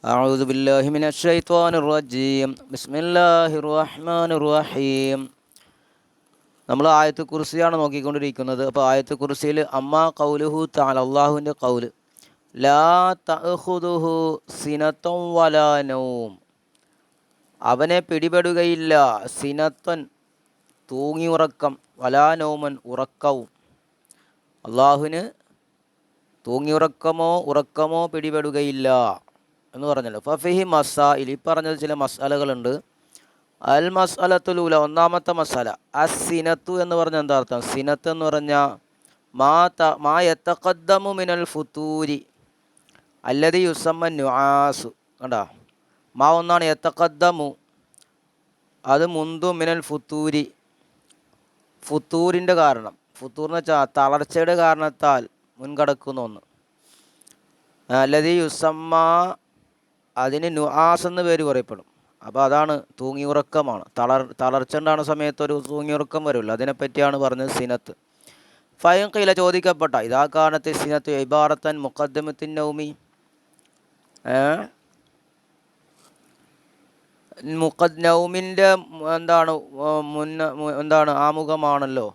أعوذ بالله من الشيطان الرجيم بسم الله الرحمن الرحيم. നമ്മൾ ആയത്ത് കുർസിയാണ് നോക്കിക്കൊണ്ടിരിക്കുന്നത്. അപ്പോൾ ആയത്ത് കുർസിയിൽ അമ്മാ ഖൗലുഹു തആല, അള്ളാഹുവിൻ്റെ ഖൗല്, ലാ തഅഖുദുഹു സിനത്തും വലാ നൗം, അവനെ പിടിപെടുകയില്ല സിനത്തൻ തൂങ്ങി ഉറക്കം, വലാ നൗമൻ ഉറക്കവും. അള്ളാഹുവിന് തൂങ്ങിയുറക്കമോ ഉറക്കമോ പിടിപെടുകയില്ല എന്ന് പറഞ്ഞല്ലോ. ഫഫിഹി മസായിൽ, ഈ പറഞ്ഞത് ചില മസാലകളുണ്ട്. അൽ മസ്അലത്തുലൂല, ഒന്നാമത്തെ മസാല, അസിനത്തു എന്ന് പറഞ്ഞാൽ എന്താ അർത്ഥം? സിനത്ത് എന്ന് പറഞ്ഞാൽ മാ യതഖദ്ദമു മിനൽ ഫുതൂരി അല്ലദി യുസമ്മ നുആസു. കണ്ടാ, മാ ഒന്നാണ്, യതഖദ്ദമു അത് മുന്തു, മിനൽ ഫുതൂരി ഫുത്തൂറിൻ്റെ കാരണം, ഫുത്തൂർ എന്ന് വെച്ചാൽ തളർച്ചയുടെ കാരണത്താൽ മുൻകടക്കുന്ന ഒന്ന്. അല്ലദി യുസമ്മ, അതിന് നുആസ് എന്ന് പേര് പറയപ്പെടും. അപ്പോൾ അതാണ് തൂങ്ങിയുറക്കമാണ്. തളർച്ച ഉണ്ടാകുന്ന സമയത്ത് ഒരു തൂങ്ങിയുറക്കം വരുമല്ലോ, അതിനെപ്പറ്റിയാണ് പറഞ്ഞത് സിനത്ത്. ഫൈൻ ഖീല, ചോദിക്കപ്പെട്ട, ഇതാ കാരണത്തെ സിനത്ത് ഇബാറത്തൻ മുഖദ്ദമത്തിൻ നൗമി, നൗമിൻ്റെ എന്താണ് എന്താണ് ആമുഖമാണല്ലോ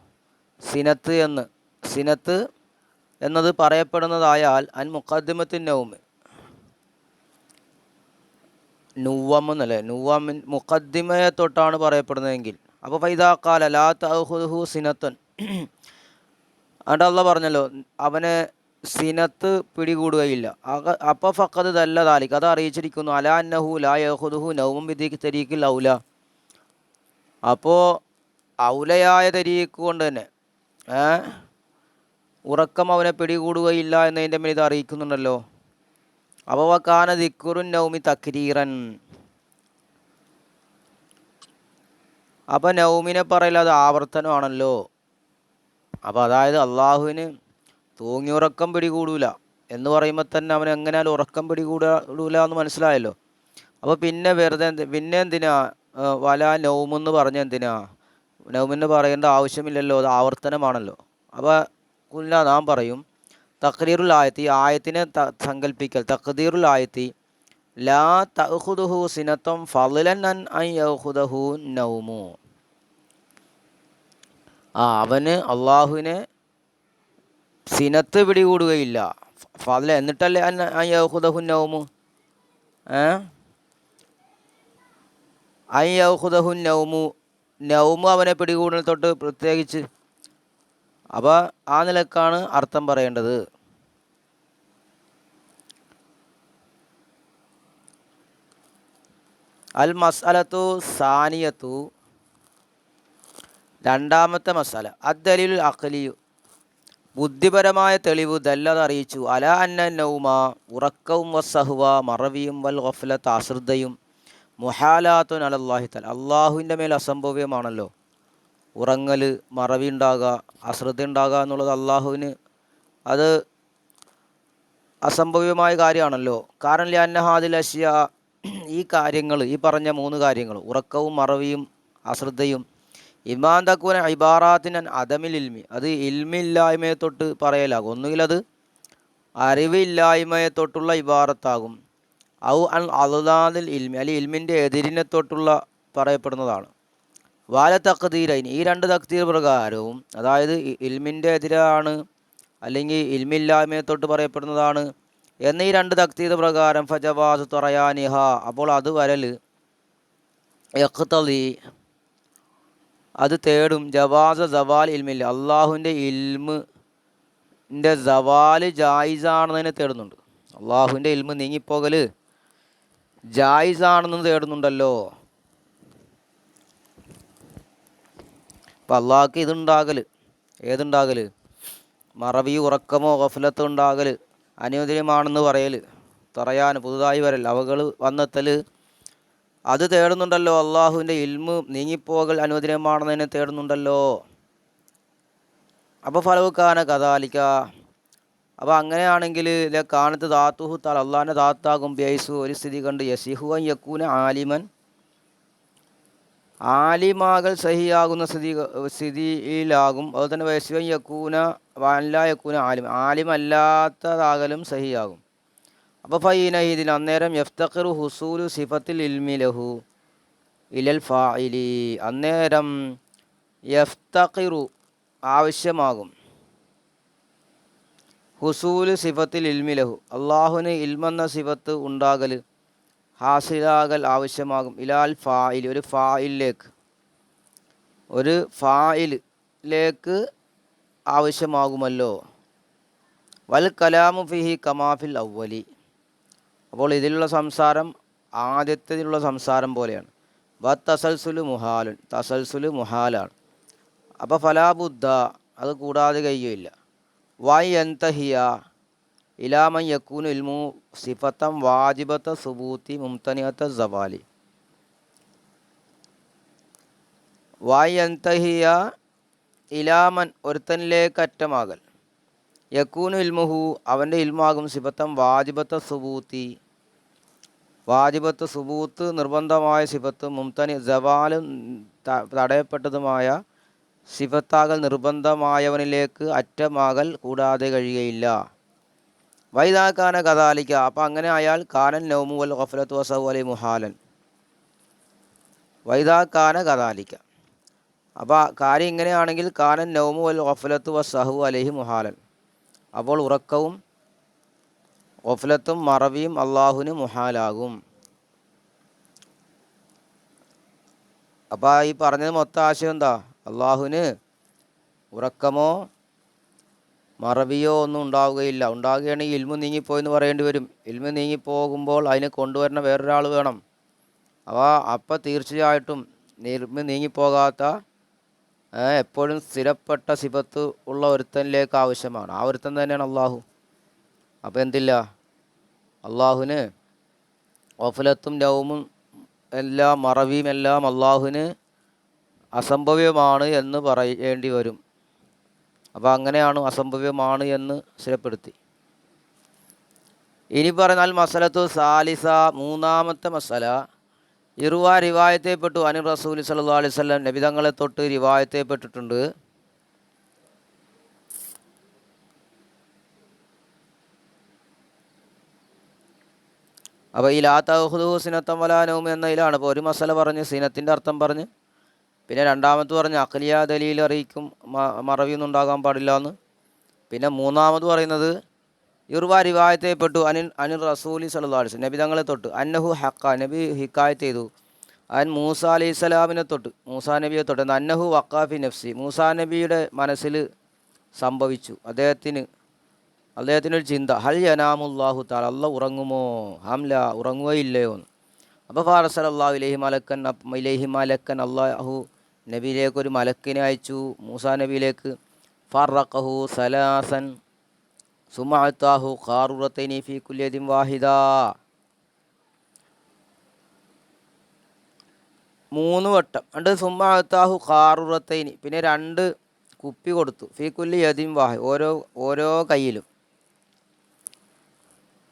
സിനത്ത് എന്ന്. സിനത്ത് എന്നത് പറയപ്പെടുന്നതായാൽ അൻ മുഖദ്ദമത്തിൻ നൗമി, നുവം എന്നല്ലേ, നുവമിൻ മുഖദ്ദിമയെ തൊട്ടാണ് പറയപ്പെടുന്നതെങ്കിൽ. അപ്പോൾ ഫൈദാ ഖാല ലാ തഅഖുദുഹു സിനത്തുൻ, അല്ലാഹ് പറഞ്ഞല്ലോ അവനെ സിനത്ത് പിടികൂടുകയില്ല. അപ്പോൾ ഫഖദ് ദല്ല ദാലിക, അത് അറിയിച്ചിരിക്കുന്നു, അലാ അന്നഹു ലാ യഖുദുഹു നൗമുൻ ബിതരീഖിൽ ഔല. അപ്പോൾ ഔലയായ തരീഖ് കൊണ്ട് തന്നെ ഉറക്കം അവനെ പിടികൂടുകയില്ല എന്നതിൻ്റെ മേൽ ഇത് അറിയിക്കുന്നുണ്ടല്ലോ. അപ്പോൾ വകാന ദിക്റുൻ നൗമി തക്രീറൻ, അപ്പോൾ നൗമിനെ പറയില്ല, അത് ആവർത്തനമാണല്ലോ. അപ്പോൾ അതായത് അള്ളാഹുവിന് തൂങ്ങിയുറക്കം പിടികൂടൂല എന്ന് പറയുമ്പോൾ തന്നെ അവൻ എങ്ങനെയാലും ഉറക്കം പിടികൂടൂല എന്ന് മനസ്സിലായല്ലോ. അപ്പോൾ പിന്നെ പിന്നെ എന്തിനാ വല നൗമെന്ന് പറഞ്ഞ എന്തിനാ? നൗമിന് പറയേണ്ട ആവശ്യമില്ലല്ലോ, അത് ആവർത്തനമാണല്ലോ. അപ്പോൾ കുല്ല, നാം പറയും, തഖ്രീറുൽ ആയത്തി, ഈ ആയത്തിനെ സങ്കല്പിക്കൽ, തഖ്ദീറുൽ ആയത്തി, ലാ തഅഖുദുഹു സിനത്തും ഫളലൻ അൻ യഅഖുദഹു നൗമു. അവന് അള്ളാഹുവിനെ സിനത്ത് പിടികൂടുകയില്ല, ഫളല എന്നിട്ടല്ലേ അൻ യഅഖുദഹു നൗമു, അൻ യഅഖുദഹു നൗമു, നൗമു അവനെ പിടികൂടുന്നത് തൊട്ട് പ്രത്യേകിച്ച്. അപ്പോൾ ആ നിലക്കാണ് അർത്ഥം പറയേണ്ടത്. അൽ മസ്അലത്തു സാനിയത്തു, രണ്ടാമത്തെ മസാല, അദ്ദലീലുൽ അഖ്ലിയു, ബുദ്ധിപരമായ തെളിവ്, ദല്ലത് അറിയിച്ചു, അല അന്ന നൗമ, ഉറക്കവും, വസ്സഹ്വ മറവിയും, വൽ ഗഫ്ലത്ത് അശ്രദ്ധയും, മുഹാലാത്തുൻ അലല്ലാഹി തആല, അള്ളാഹുവിൻ്റെ മേൽ അസംഭവ്യമാണല്ലോ. ഉറങ്ങൽ, മറവി ഉണ്ടാകുക, അശ്രദ്ധ ഉണ്ടാകുക എന്നുള്ളത് അള്ളാഹുവിന് അത് അസംഭവ്യമായ കാര്യമാണല്ലോ. കാരണം ലിഅന്ന ഹാദിൽ അഷ്യ, ഈ കാര്യങ്ങൾ, ഈ പറഞ്ഞ മൂന്ന് കാര്യങ്ങൾ, ഉറക്കവും മറവിയും അശ്രദ്ധയും, ഇമാൻ തക്കൂന ഇബാറാത്തിൻ അദമിൽ ഇൽമി, അത് ഇൽമില്ലായ്മയെ തൊട്ട് പറയലാകും. ഒന്നുകിൽ അത് അറിവില്ലായ്മയെ തൊട്ടുള്ള ഇബാറത്താകും, ഔ അൽ അദ്ദാദിൽ ഇൽമി, അല്ലെങ്കിൽ ഇൽമിൻ്റെ എതിരിനെ തൊട്ടുള്ള പറയപ്പെടുന്നതാണ്. വാല തഖ്ദീരൈൻ, ഈ രണ്ട് തഖ്ദീർ പ്രകാരവും, അതായത് ഇൽമിൻ്റെ എതിരാണ് അല്ലെങ്കിൽ ഇൽമില്ലായ്മയെ തൊട്ട് പറയപ്പെടുന്നതാണ് എന്നീ രണ്ട് തഖ്ദീർ പ്രകാരം, ഫജവാസ് തൊറയാനിഹ, അപ്പോൾ അത് വരൽ, യഖ്തദി അത് തേടും, ജവാസ സവാൽ ഇൽമില്ല, അള്ളാഹുവിൻ്റെ ഇൽമിൻ്റെ സവാല് ജായിസാണെന്നതിനെ തേടുന്നുണ്ട്. അള്ളാഹുവിൻ്റെ ഇൽമ് നീങ്ങിപ്പോകൽ ജായിസാണെന്ന് തേടുന്നുണ്ടല്ലോ. അപ്പം അള്ളാഹ്ക്ക് ഇതുണ്ടാകൽ, ഏതുണ്ടാകൽ, മറവി, ഉറക്കമോ ഗഫ്ലത്ത് ഉണ്ടാകൽ അനുവദനീയമാണെന്ന് പറയൽ, പറയാൻ പുതുതായി വരൽ, അവകൾ വന്നെത്തൽ, അത് തേടുന്നുണ്ടല്ലോ. അള്ളാഹുവിൻ്റെ ഇൽമ് നീങ്ങിപ്പോകൽ അനുവദനീയമാണെന്നതിനെ തേടുന്നുണ്ടല്ലോ. അപ്പോൾ ഫലവുക്കാന കദാലിക്ക, അപ്പോൾ അങ്ങനെയാണെങ്കിൽ കാനത്ത് ദാത്തുഹു തആല, അള്ളാഹിൻ്റെ ദാത്താകും, ബൈസു ഒരു സ്ഥിതി കണ്ട്, യസിഹു അൻ യക്കൂന ആലിമൻ, ആലിമാകൽ സഹിയാകുന്ന സ്ഥിതിയിലാകും. അതുപോലെ തന്നെ വയസ്സുവൻ യക്കൂന വല്ല യക്കൂന ആലിം, ആലിമല്ലാത്തതാകലും സഹിയാകും. അപ്പോൾ ഫൈനഹിദിൻ അന്നേരം യഫ്തഖിറു ഹുസൂലു സിഫത്തിൽ ഇൽമി ലഹു ഇലൽ ഫാഇലി, അന്നേരം യഫ്തഖിറു ആവശ്യമാകും, ഹുസൂല് സിഫത്തിൽ ഇൽമി ലഹു അള്ളാഹുവിന് ഇൽമെന്ന സിഫത്ത് ഉണ്ടാകൽ, ഹാസിലാകൽ ആവശ്യമാകും, ഇലാൽ ഫാഇൽ ഒരു ഫായിലേക്ക്, ഒരു ഫായിലേക്ക് ആവശ്യമാകുമല്ലോ. വൽ കലാമു ഫിഹി കമാഫിൽ അവ്വലി, അപ്പോൾ ഇതിലുള്ള സംസാരം ആദ്യത്തേതിലുള്ള സംസാരം പോലെയാണ്. വ തസൽസുലു മുഹാലുൻ, തസൽസുല് മുഹാലാണ്. അപ്പോൾ ഫലാബുദ്ധ അത് കൂടാതെ കഴിയുകയില്ല. വൈ എന്തഹിയ ഇലാമൻ യക്കൂനു ഇൽമു സിഫത്തം വാജിബത്ത സുബൂത്തി മുംതനിയത്ത സവാലി. വൈ എന്തഹിയ ഇലാമൻ ഒരുത്തനിലേക്ക് അറ്റമാകൽ, യക്കൂനു ഇൽമുഹു അവൻ്റെ ഇൽമാകും, സിഫത്തം വാജിബത്ത സുബൂത്തി വാജിബത്ത് സുബൂത്ത് നിർബന്ധമായ സിഫത്ത്, മുംതനി സവാലും തടയപ്പെട്ടതുമായ സിഫത്താകൽ നിർബന്ധമായവനിലേക്ക് അറ്റമാകൽ കൂടാതെ കഴിയുകയില്ല. വൈദാക്കാന കദാലിക്ക, അപ്പം അങ്ങനെ ആയാൽ കാനൻ നൗമു വൽ ഗഫലത്തു വസഹു അലൈഹി മുഹാലൻ. വൈദാക്കാന കദാലിക്ക, അപ്പോൾ കാര്യം ഇങ്ങനെയാണെങ്കിൽ കാനൻ നൗമു വൽ ഗഫലത്തു വസഹു അലൈഹി മുഹാലൻ, അപ്പോൾ ഉറക്കവും ഗഫലത്തും മറവിയും അള്ളാഹുവിന് മുഹാലാകും. അപ്പോൾ ഈ പറഞ്ഞത് മൊത്തം ആശയം എന്താ? അള്ളാഹുവിന് ഉറക്കമോ മറവിയോ ഒന്നും ഉണ്ടാവുകയില്ല. ഉണ്ടാകുകയാണെങ്കിൽ ഇൽമു നീങ്ങിപ്പോയെന്ന് പറയേണ്ടി വരും. ഇൽമു നീങ്ങിപ്പോകുമ്പോൾ അതിനെ കൊണ്ടുവരുന്ന വേറൊരാൾ വേണം. അപ്പോൾ തീർച്ചയായിട്ടും ഇൽമു നീങ്ങിപ്പോകാത്ത എപ്പോഴും സ്ഥിരപ്പെട്ട സിഫത്ത് ഉള്ള ഒരുത്തനിലേക്ക് ആവശ്യമാണ്. ആ ഒരുത്തൻ തന്നെയാണ് അള്ളാഹു. അപ്പോൾ എന്തില്ല, അള്ളാഹുവിന് ഗഫലത്തും നൗമും എല്ലാം മറവിയും എല്ലാം അള്ളാഹുവിന് അസംഭവ്യമാണ് എന്ന് പറയേണ്ടി വരും. അപ്പോൾ അങ്ങനെയാണ് അസംഭവ്യമാണ് എന്ന് സ്ഥിരപ്പെടുത്തി. ഇനി പറഞ്ഞാൽ മസലത്തു സാലിസ, മൂന്നാമത്തെ മസല, ഇറുവ റിവായത്തെപ്പെട്ടു അനി റസൂൽ സല്ലല്ലാഹു അലൈഹി വസല്ലം, നബി തങ്ങളെ തൊട്ട് റിവായത്തെപ്പെട്ടിട്ടുണ്ട്. അപ്പോൾ ഈ ലാ തഖുദു സിനത്തം വലാ നൗം എന്നതിലാണ്. അപ്പോൾ ഒരു മസല പറഞ്ഞ് സിനത്തിൻ്റെ അർത്ഥം പറഞ്ഞ്, പിന്നെ രണ്ടാമത് പറഞ്ഞ് അഖ്ലിയ ദലീൽ അറിയിക്കും മറവിയൊന്നും ഉണ്ടാകാൻ പാടില്ല എന്ന്. പിന്നെ മൂന്നാമത് പറയുന്നത് ഇറുവ റിവായത്തെപ്പെട്ടു അനിൽ റസൂലി സല്ലല്ലാഹു അലൈഹി വസല്ലം, നബി തങ്ങളെ തൊട്ട്, അന്നഹു ഹക്ക നബി ഹിക്കായത്ത് ചെയ്തു, അൻ മൂസ അലൈഹി സ്വലാമിനെ തൊട്ട്, മൂസാ നബിയെ തൊട്ട്, അന്നഹു വഖാഫി നഫ്സി, മൂസാ നബിയുടെ മനസ്സിൽ സംഭവിച്ചു, അദ്ദേഹത്തിനൊരു ചിന്ത, ഹൽ യനാമുല്ലാഹു തആല, അല്ലാഹു ഉറങ്ങുമോ, ഹംല ഉറങ്ങുകയില്ലയോ എന്ന്. അപ്പോൾ ഫാറസലല്ലാഹു ഇലൈഹി മലക്കൻ, അള്ളാഹു നബിയിലേക്ക് ഒരു മലക്കിനെ അയച്ചു, മൂസാ നബിയിലേക്ക്. ഫറഖഹു സലാസൻ സുമഅത്താഹു ഖാറുറത്തൈനി ഫീ കുല്ലി യദിൻ വാഹിദ, 3 വട്ടം. രണ്ട് സുമഅത്താഹു ഖാറുറത്തൈനി, പിന്നെ 2 കുപ്പി കൊടുത്തു, ഫീ കുല്ലി യദിൻ വാഹിദ് ഓരോ കയ്യിലും.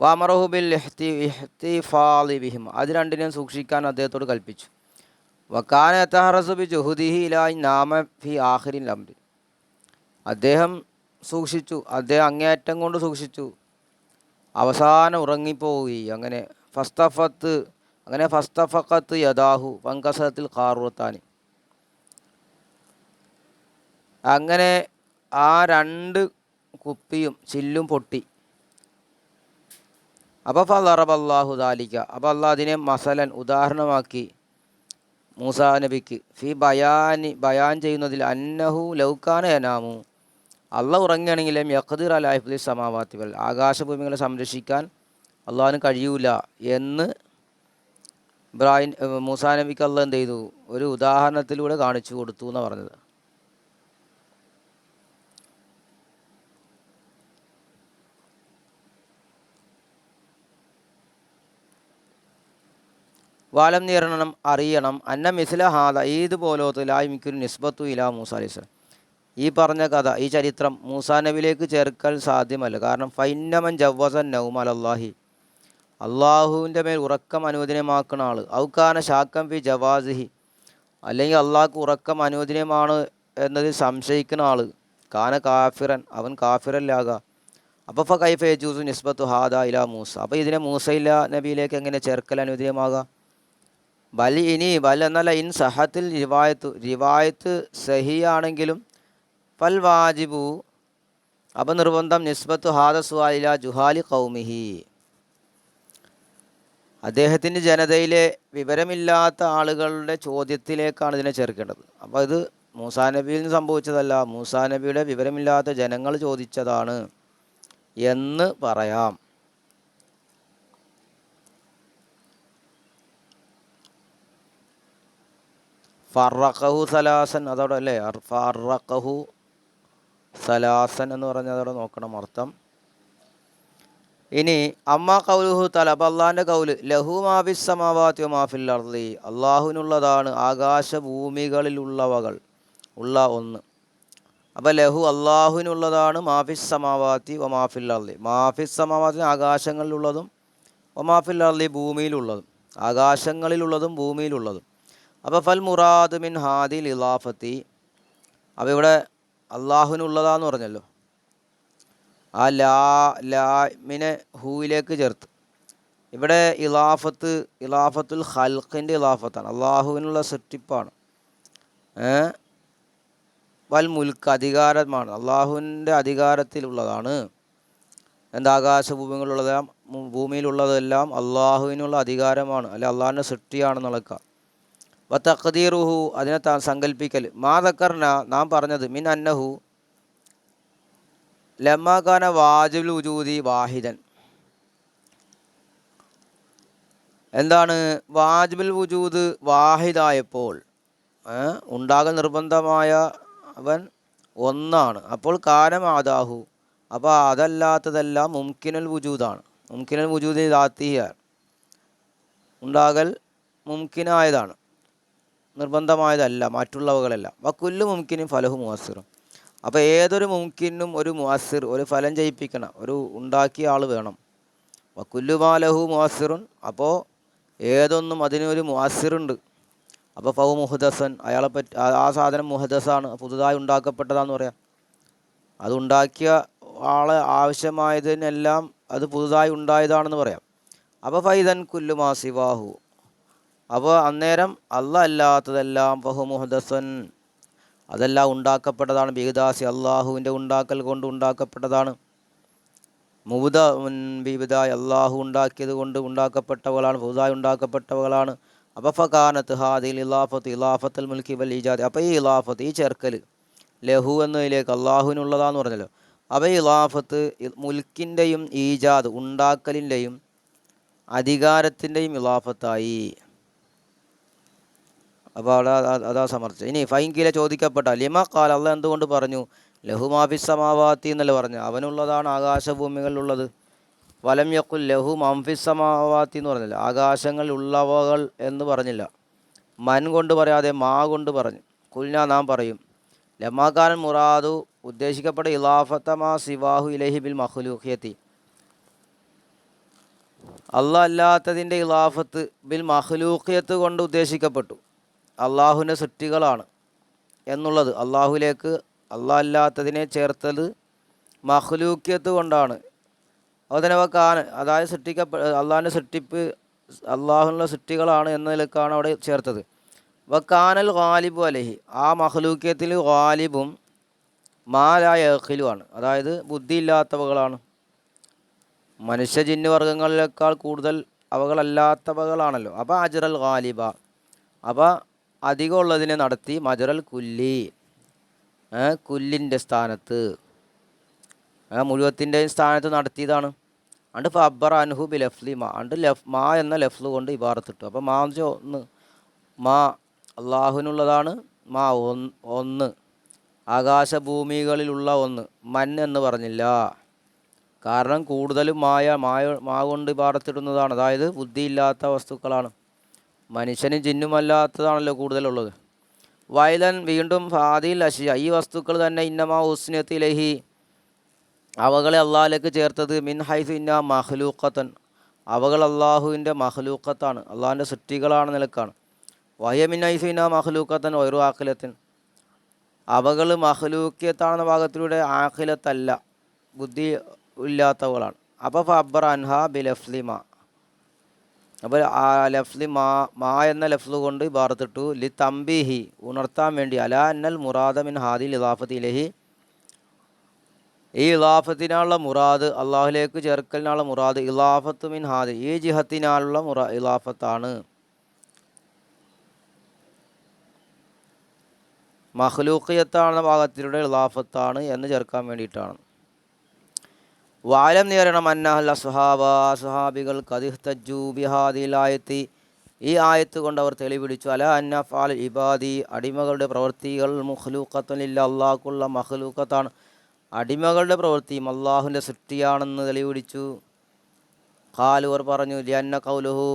വഅമറഹു ബിൽ ഇഹ്തിഫാളി ബിഹിം, അത് രണ്ടിനെയും സൂക്ഷിക്കാൻ അദ്ദേഹത്തോട് കൽപ്പിച്ചു. വകാന യതഹറസു ബി ജുഹുദിഹി ഇലാ നാമ ഫി ആഖിരിൽ അംരി, അദ്ദേഹം സൂക്ഷിച്ചു, അദ്ദേഹം അങ്ങേയറ്റം കൊണ്ട് സൂക്ഷിച്ചു, അവസാനം ഉറങ്ങിപ്പോയി. അങ്ങനെ ഫസ്തഫഖത്ത് യദാഹു വൻകസറത്തിൽ ഖാറുറത്താനി, അങ്ങനെ ആ 2 കുപ്പിയും ചില്ലും പൊട്ടി. അപ്പോൾ ഫളറബല്ലാഹു ദാലിക, അപ്പോൾ അള്ളാഹ് അതിനെ മസലൻ ഉദാഹരണമാക്കി മൂസാ നബിക്ക്, ഫി ബയാൻ ചെയ്യുന്നതിൽ, അന്നഹു ലൗകാന യനാമു, അള്ളാഹ് ഉറങ്ങുകയാണെങ്കിലും യഖ്ദിർ അലാ ഹിഫ്ളി സമാവാതി വൽ, ആകാശഭൂമികളെ സംരക്ഷിക്കാൻ അള്ളാഹിന് കഴിയൂല എന്ന് മൂസാ നബിക്ക് അള്ളാഹ് എന്ത് ചെയ്തു, ഒരു ഉദാഹരണത്തിലൂടെ കാണിച്ചു കൊടുത്തു എന്നാണ് പറഞ്ഞത്. വാലം അറിയണം അന്ന മിസ്ല ഹാദ, ഇതുപോലത്തെ ലായ്മിക്കൊരു നിസ്ബത്തു ഇലാ മൂസാ അലൈഹി സ്വലാം, ഈ പറഞ്ഞ കഥ, ഈ ചരിത്രം മൂസാ നബിയിലേക്ക് ചേർക്കൽ സാധ്യമല്ല. കാരണം ഫൈന്നമൻ ജവ്വസൻ നൗമ അലല്ലാഹി, അള്ളാഹുവിൻ്റെ മേൽ ഉറക്കം അനുവദനീയമാക്കുന്ന ആൾ, ഔക്കാന ഷാക്കം ഫി ജവാസിഹി, അല്ലെങ്കിൽ അള്ളാഹ്ക്ക് ഉറക്കം അനുവദനീയമാണ് എന്നതിൽ സംശയിക്കുന്ന ആൾ, കാന കാഫിറൻ, അവൻ കാഫിറല്ലാകാം. അപ്പോൾ കൈഫ യജൂസു നിസ്ബത്തു ഹാദ ഇലാ മൂസ, അപ്പോൾ ഇതിനെ മൂസയില നബിയിലേക്ക് എങ്ങനെ ചേർക്കൽ അനുവദീയമാകാം? ബൽ എന്നല്ല, ഇൻ സഹത്തിൽ റിവായത്ത് സഹിയാണെങ്കിലും ഫൽ വാജിബു, അപ്പം നിർബന്ധം നിസ്ബത്തു ഹാദ സുആലില ജുഹാലി ഖൗമിഹി, അദ്ദേഹത്തിൻ്റെ ജനതയിലെ വിവരമില്ലാത്ത ആളുകളുടെ ചോദ്യത്തിലേക്കാണ് ഇതിനെ ചേർക്കേണ്ടത്. അപ്പോൾ ഇത് മൂസാ നബിയിൽ നിന്ന് സംഭവിച്ചതല്ല, മൂസാ നബിയുടെ വിവരമില്ലാത്ത ജനങ്ങൾ ചോദിച്ചതാണ് എന്ന് പറയാം. ഫറഖഹു സലാസൻ, അതോടെ അല്ലേ, ഫറഖഹു സലാസൻ എന്ന് പറഞ്ഞാൽ അതോടെ നോക്കണം അർത്ഥം. ഇനി അമ്മ കൗലുഹു തല, അപ്പം അള്ളാഹിൻ്റെ കൗല് ലഹു മാഫിസ് സമാവാതി മാഫിൽ അർളി, അള്ളാഹുവിനുള്ളതാണ് ആകാശഭൂമികളിലുള്ളവകൾ ഉള്ള ഒന്ന്. അപ്പോൾ ലഹു അള്ളാഹുവിനുള്ളതാണ് മാഫിസ് സമാവാതി വ മാഫിൽ അർളി, മാഫിസ് സമാവാത്തിന് ആകാശങ്ങളിലുള്ളതും വ മാഫിൽ അർളി ഭൂമിയിലുള്ളതും, ആകാശങ്ങളിലുള്ളതും ഭൂമിയിലുള്ളതും. അപ്പോൾ ഫൽ മുറാദ് മിൻ ഹാദിൽ ഇലാഫത്തി, അപ്പോൾ ഇവിടെ അള്ളാഹുവിനുള്ളതാന്ന് പറഞ്ഞല്ലോ, ആ ലാമിനെ ഹൂയിലേക്ക് ചേർത്ത്. ഇവിടെ ഇലാഫത്തുൽ ഖൽഖിൻ്റെ ഇലാഫത്താണ്, അള്ളാഹുവിനുള്ള സൃഷ്ടിപ്പാണ്. വൽ മുൽക്ക്, അധികാരമാണ്, അള്ളാഹുവിൻ്റെ അധികാരത്തിലുള്ളതാണ്. ആകാശഭൂമികളുള്ളതെല്ലാം ഭൂമിയിലുള്ളതെല്ലാം അള്ളാഹുവിനുള്ള അധികാരമാണ്, അല്ലെ അള്ളാഹിൻ്റെ സൃഷ്ടിയാണെന്നുള്ളക്ക. വ തഖ്ദീറുഹു, അതിനെ സങ്കല്പിക്കൽ. മാ ദക്കർന, നാം പറഞ്ഞത്, മിൻ അന്നഹു ലമ്മാകാന വാജിബുൽ വുജൂദി വാഹിദൻ, എന്താണ് വാജിബുൽ വുജൂദ് വാഹിദായപ്പോൾ, ഉണ്ടാകൽ നിർബന്ധമായ അവൻ ഒന്നാണ്. അപ്പോൾ കാനമാദാഹു, അപ്പോൾ അതല്ലാത്തതെല്ലാം മുംകിനുൽ വുജൂദാണ്. മുംകിനുൽ വുജൂദി ദാത്തിയാണ്, ഉണ്ടാകൽ മുംകിനായതാണ്, നിർബന്ധമായതല്ല മറ്റുള്ളവകളല്ല. വക്കുല്ലു മുംകിനും ഫലഹു മുഅസ്സിറും, അപ്പോൾ ഏതൊരു മുംകിനും ഒരു മുഅസ്സിർ, ഒരു ഫലം ചെയ്യിപ്പിക്കണം, ഒരു ഉണ്ടാക്കിയ ആൾ വേണം. വക്കുല്ലു മാലഹു മുഅസ്സിറുൻ, അപ്പോൾ ഏതൊന്നും അതിനൊരു മുഅസ്സിറുണ്ട്. അപ്പോൾ ഫഹു മുഹദസൻ, അയാളെപ്പറ്റി ആ സാധനം മുഹദസാണ്, പുതുതായി ഉണ്ടാക്കപ്പെട്ടതാന്ന് പറയാം. അതുണ്ടാക്കിയ ആളെ ആവശ്യമായതിനെല്ലാം അത് പുതുതായി ഉണ്ടായതാണെന്ന് പറയാം. അപ്പോൾ ഫൈദൻ കുല്ലു മാ സിവാഹു, അപ്പോൾ അന്നേരം അല്ലാഹ് അല്ലാത്തതെല്ലാം ഫഹു മുഹദസൻ, അതെല്ലാം ഉണ്ടാക്കപ്പെട്ടതാണ്. ബിഹദാസി, അള്ളാഹുവിൻ്റെ ഉണ്ടാക്കൽ കൊണ്ട് ഉണ്ടാക്കപ്പെട്ടതാണ്. മുബുദ ബിബിദായി, അള്ളാഹു ഉണ്ടാക്കിയത് കൊണ്ട് ഉണ്ടാക്കപ്പെട്ടവകളാണ്, പുതുതായി ഉണ്ടാക്കപ്പെട്ടവകളാണ്. അപ്പോൾ ഫകാനത്ത് ഹാദിൽ ഇലാഫത്ത് ഇലാഫത്തുൽ മുൽക്കി വൽ ഈജാദ്, അപ്പോൾ ഈ ഇലാഫത്ത്, ഈ ചേർക്കൽ ലഹു എന്നതിലേക്ക് അള്ളാഹുവിനുള്ളതാന്ന് പറഞ്ഞല്ലോ. അപ്പോൾ ഈ ഇലാഫത്ത് മുൽക്കിൻ്റെയും ഈജാദ് ഉണ്ടാക്കലിൻ്റെയും അധികാരത്തിൻ്റെയും ഇലാഫത്തായി. അപ്പോൾ അവിടെ അതാ സമർത്ഥിച്ചത്. ഇനി ഫൈൻകില ചോദിക്കപ്പെട്ട ലിമ ഖാൽ, അള്ളാഹ് എന്തുകൊണ്ട് പറഞ്ഞു ലഹു മാഫിസ് സമാവാത്തി എന്നല്ല പറഞ്ഞു, അവനുള്ളതാണ് ആകാശഭൂമികളിലുള്ളത്. വലം യഖുൽ ലഹു മംഫിസ് സമാവാത്തി എന്ന് പറഞ്ഞില്ല, ആകാശങ്ങളിലുള്ളവകൾ എന്ന് പറഞ്ഞില്ല. മൻ കൊണ്ട് പറയാതെ മാ കൊണ്ട് പറഞ്ഞു. കുൽന, നാം പറയും, ലമാകാൻ മുറാദു, ഉദ്ദേശിക്കപ്പെട്ട ഇലാഫത്ത മാ സിവാഹു ഇലഹി ബിൽ മഖ്ലൂഖിയത്തി, അള്ളാഹ് അല്ലാത്തതിൻ്റെ ഇലാഫത്ത് ബിൽ മഖ്ലൂഖിയത്ത് കൊണ്ട് ഉദ്ദേശിക്കപ്പെട്ടു, അള്ളാഹുവിൻ്റെ സൃഷ്ടികളാണ് എന്നുള്ളത്. അള്ളാഹുലേക്ക് അള്ളാഹ് അല്ലാത്തതിനെ ചേർത്തത് മഖ്ലൂഖിയത്ത് കൊണ്ടാണ്. അതുതന്നെ വക്കാൻ, അതായത് അള്ളാഹിൻ്റെ സൃഷ്ടിപ്പ് അള്ളാഹുവിനുള്ള സൃഷ്ടികളാണ് എന്നതിലേക്കാണ് അവിടെ ചേർത്തത്. വക്കാനൽ ഗാലിബു അലഹി, ആ മഖ്ലൂഖിയത്തിൽ ഗാലിബും മാലായ യഖിലുമാണ്, അതായത് ബുദ്ധിയില്ലാത്തവകളാണ്. മനുഷ്യ ജിന്ന് വർഗ്ഗങ്ങളിലേക്കാൾ കൂടുതൽ അവകളല്ലാത്തവകളാണല്ലോ. അപ്പോൾ അജ്റൽ ഗാലിബ, അപ്പോൾ അധികമുള്ളതിനെ നടത്തി. മജ്റൽ കുല്ലി, കുല്ലിൻ്റെ സ്ഥാനത്ത്, മുഴുവത്തിൻ്റെയും സ്ഥാനത്ത് നടത്തിയതാണ്. അണ്ട് ഫബ്ബർ അൻഹു ബി ലഫ്ലി മാ, അണ്ട് മാ എന്ന ലഫ്ല് കൊണ്ട് ഇബാറത്തിട്ടു. അപ്പോൾ മാ എന്ന് വെച്ചാൽ ഒന്ന്, മാ അള്ളാഹുവിനുള്ളതാണ്. മാ ഒന്ന്, ആകാശഭൂമികളിലുള്ള ഒന്ന്. മൻ എന്ന് പറഞ്ഞില്ല, കാരണം കൂടുതലും മാ കൊണ്ട് ഇബാറത്തിടുന്നതാണ്, അതായത് ബുദ്ധിയില്ലാത്ത വസ്തുക്കളാണ്. മനുഷ്യനും ജിന്നുമല്ലാത്തതാണല്ലോ കൂടുതലുള്ളത്. വയലൻ, വീണ്ടും ഫാദിൽ അഷിയ, ഈ വസ്തുക്കൾ തന്നെ ഇന്നമാ ഉസ്നത്ത് ഇലഹി, അവകളെ അള്ളാഹിലേക്ക് ചേർത്തത് മിൻ ഹൈസു ഇന്ന മഖ്ലൂഖത്തൻ, അവകൾ അള്ളാഹുവിൻ്റെ മഖ്ലൂഖത്താണ്, അള്ളാഹിൻ്റെ സൃഷ്ടികളാണ് നിലക്കാണ്. വഹ്യ മിൻ ഹൈസു ഇന്ന മഖ്ലൂഖത്തൻ വൈറു ആഖിലത്തൻ, അവകൾ മഖ്ലൂഖിയത്താണെന്ന ഭാഗത്തിലൂടെ ആഖിലത്തല്ല, ബുദ്ധി ഇല്ലാത്തവളാണ്. അപ്പോൾ ഫബ്ബർ അൻഹ ബിലഫ്ലിമ, അപ്പോൾ ആ ലഫ്ലി മാ എന്ന ലഫ്ല് കൊണ്ട് ഇബാറത്തിട്ടു ലി തംബീഹി, ഉണർത്താൻ വേണ്ടി, അല അന്നൽ മുറാദ മിൻ ഹാദിൽ ഇലാഫത്തി ഇലഹി, ഈ ഇലാഫത്തിനുള്ള മുറാദ്, അള്ളാഹുലേക്ക് ചേർക്കലിനുള്ള മുറാദ്, ഇലാഫത്തു മിൻ ഹാദി, ഈ ജിഹത്തിനാലുള്ള ഇലാഫത്താണ്, മഖ്ലൂഖിയത്താണെന്ന ഭാഗത്തിലൂടെ ഇലാഫത്താണ് എന്ന് ചേർക്കാൻ വേണ്ടിയിട്ടാണ്. വാലം നേരണം അന്നഹൽ അസ്ഹാബ, അസ്ഹാബികൾ ഖദിഹ്തജ്ജു ബിഹാദിൽ ആയത്തി, ഈ ആയത്ത് കൊണ്ട് അവർ തെളിപിടിച്ചു, അല അന്ന ഫാൽ ഇബാദി, അടിമകളുടെ പ്രവൃത്തികൾ മുഖ്ലൂഖത്തുനില്ല, അള്ളാഹ്ക്കുള്ള മഖ്ലൂഖത്താണ്, അടിമകളുടെ പ്രവൃത്തിയും അള്ളാഹുവിൻ്റെ സൃഷ്ടിയാണെന്ന് തെളിപിടിച്ചു. ഖാലു, അവർ പറഞ്ഞു, ലിഅന്ന ഖൗലുഹു,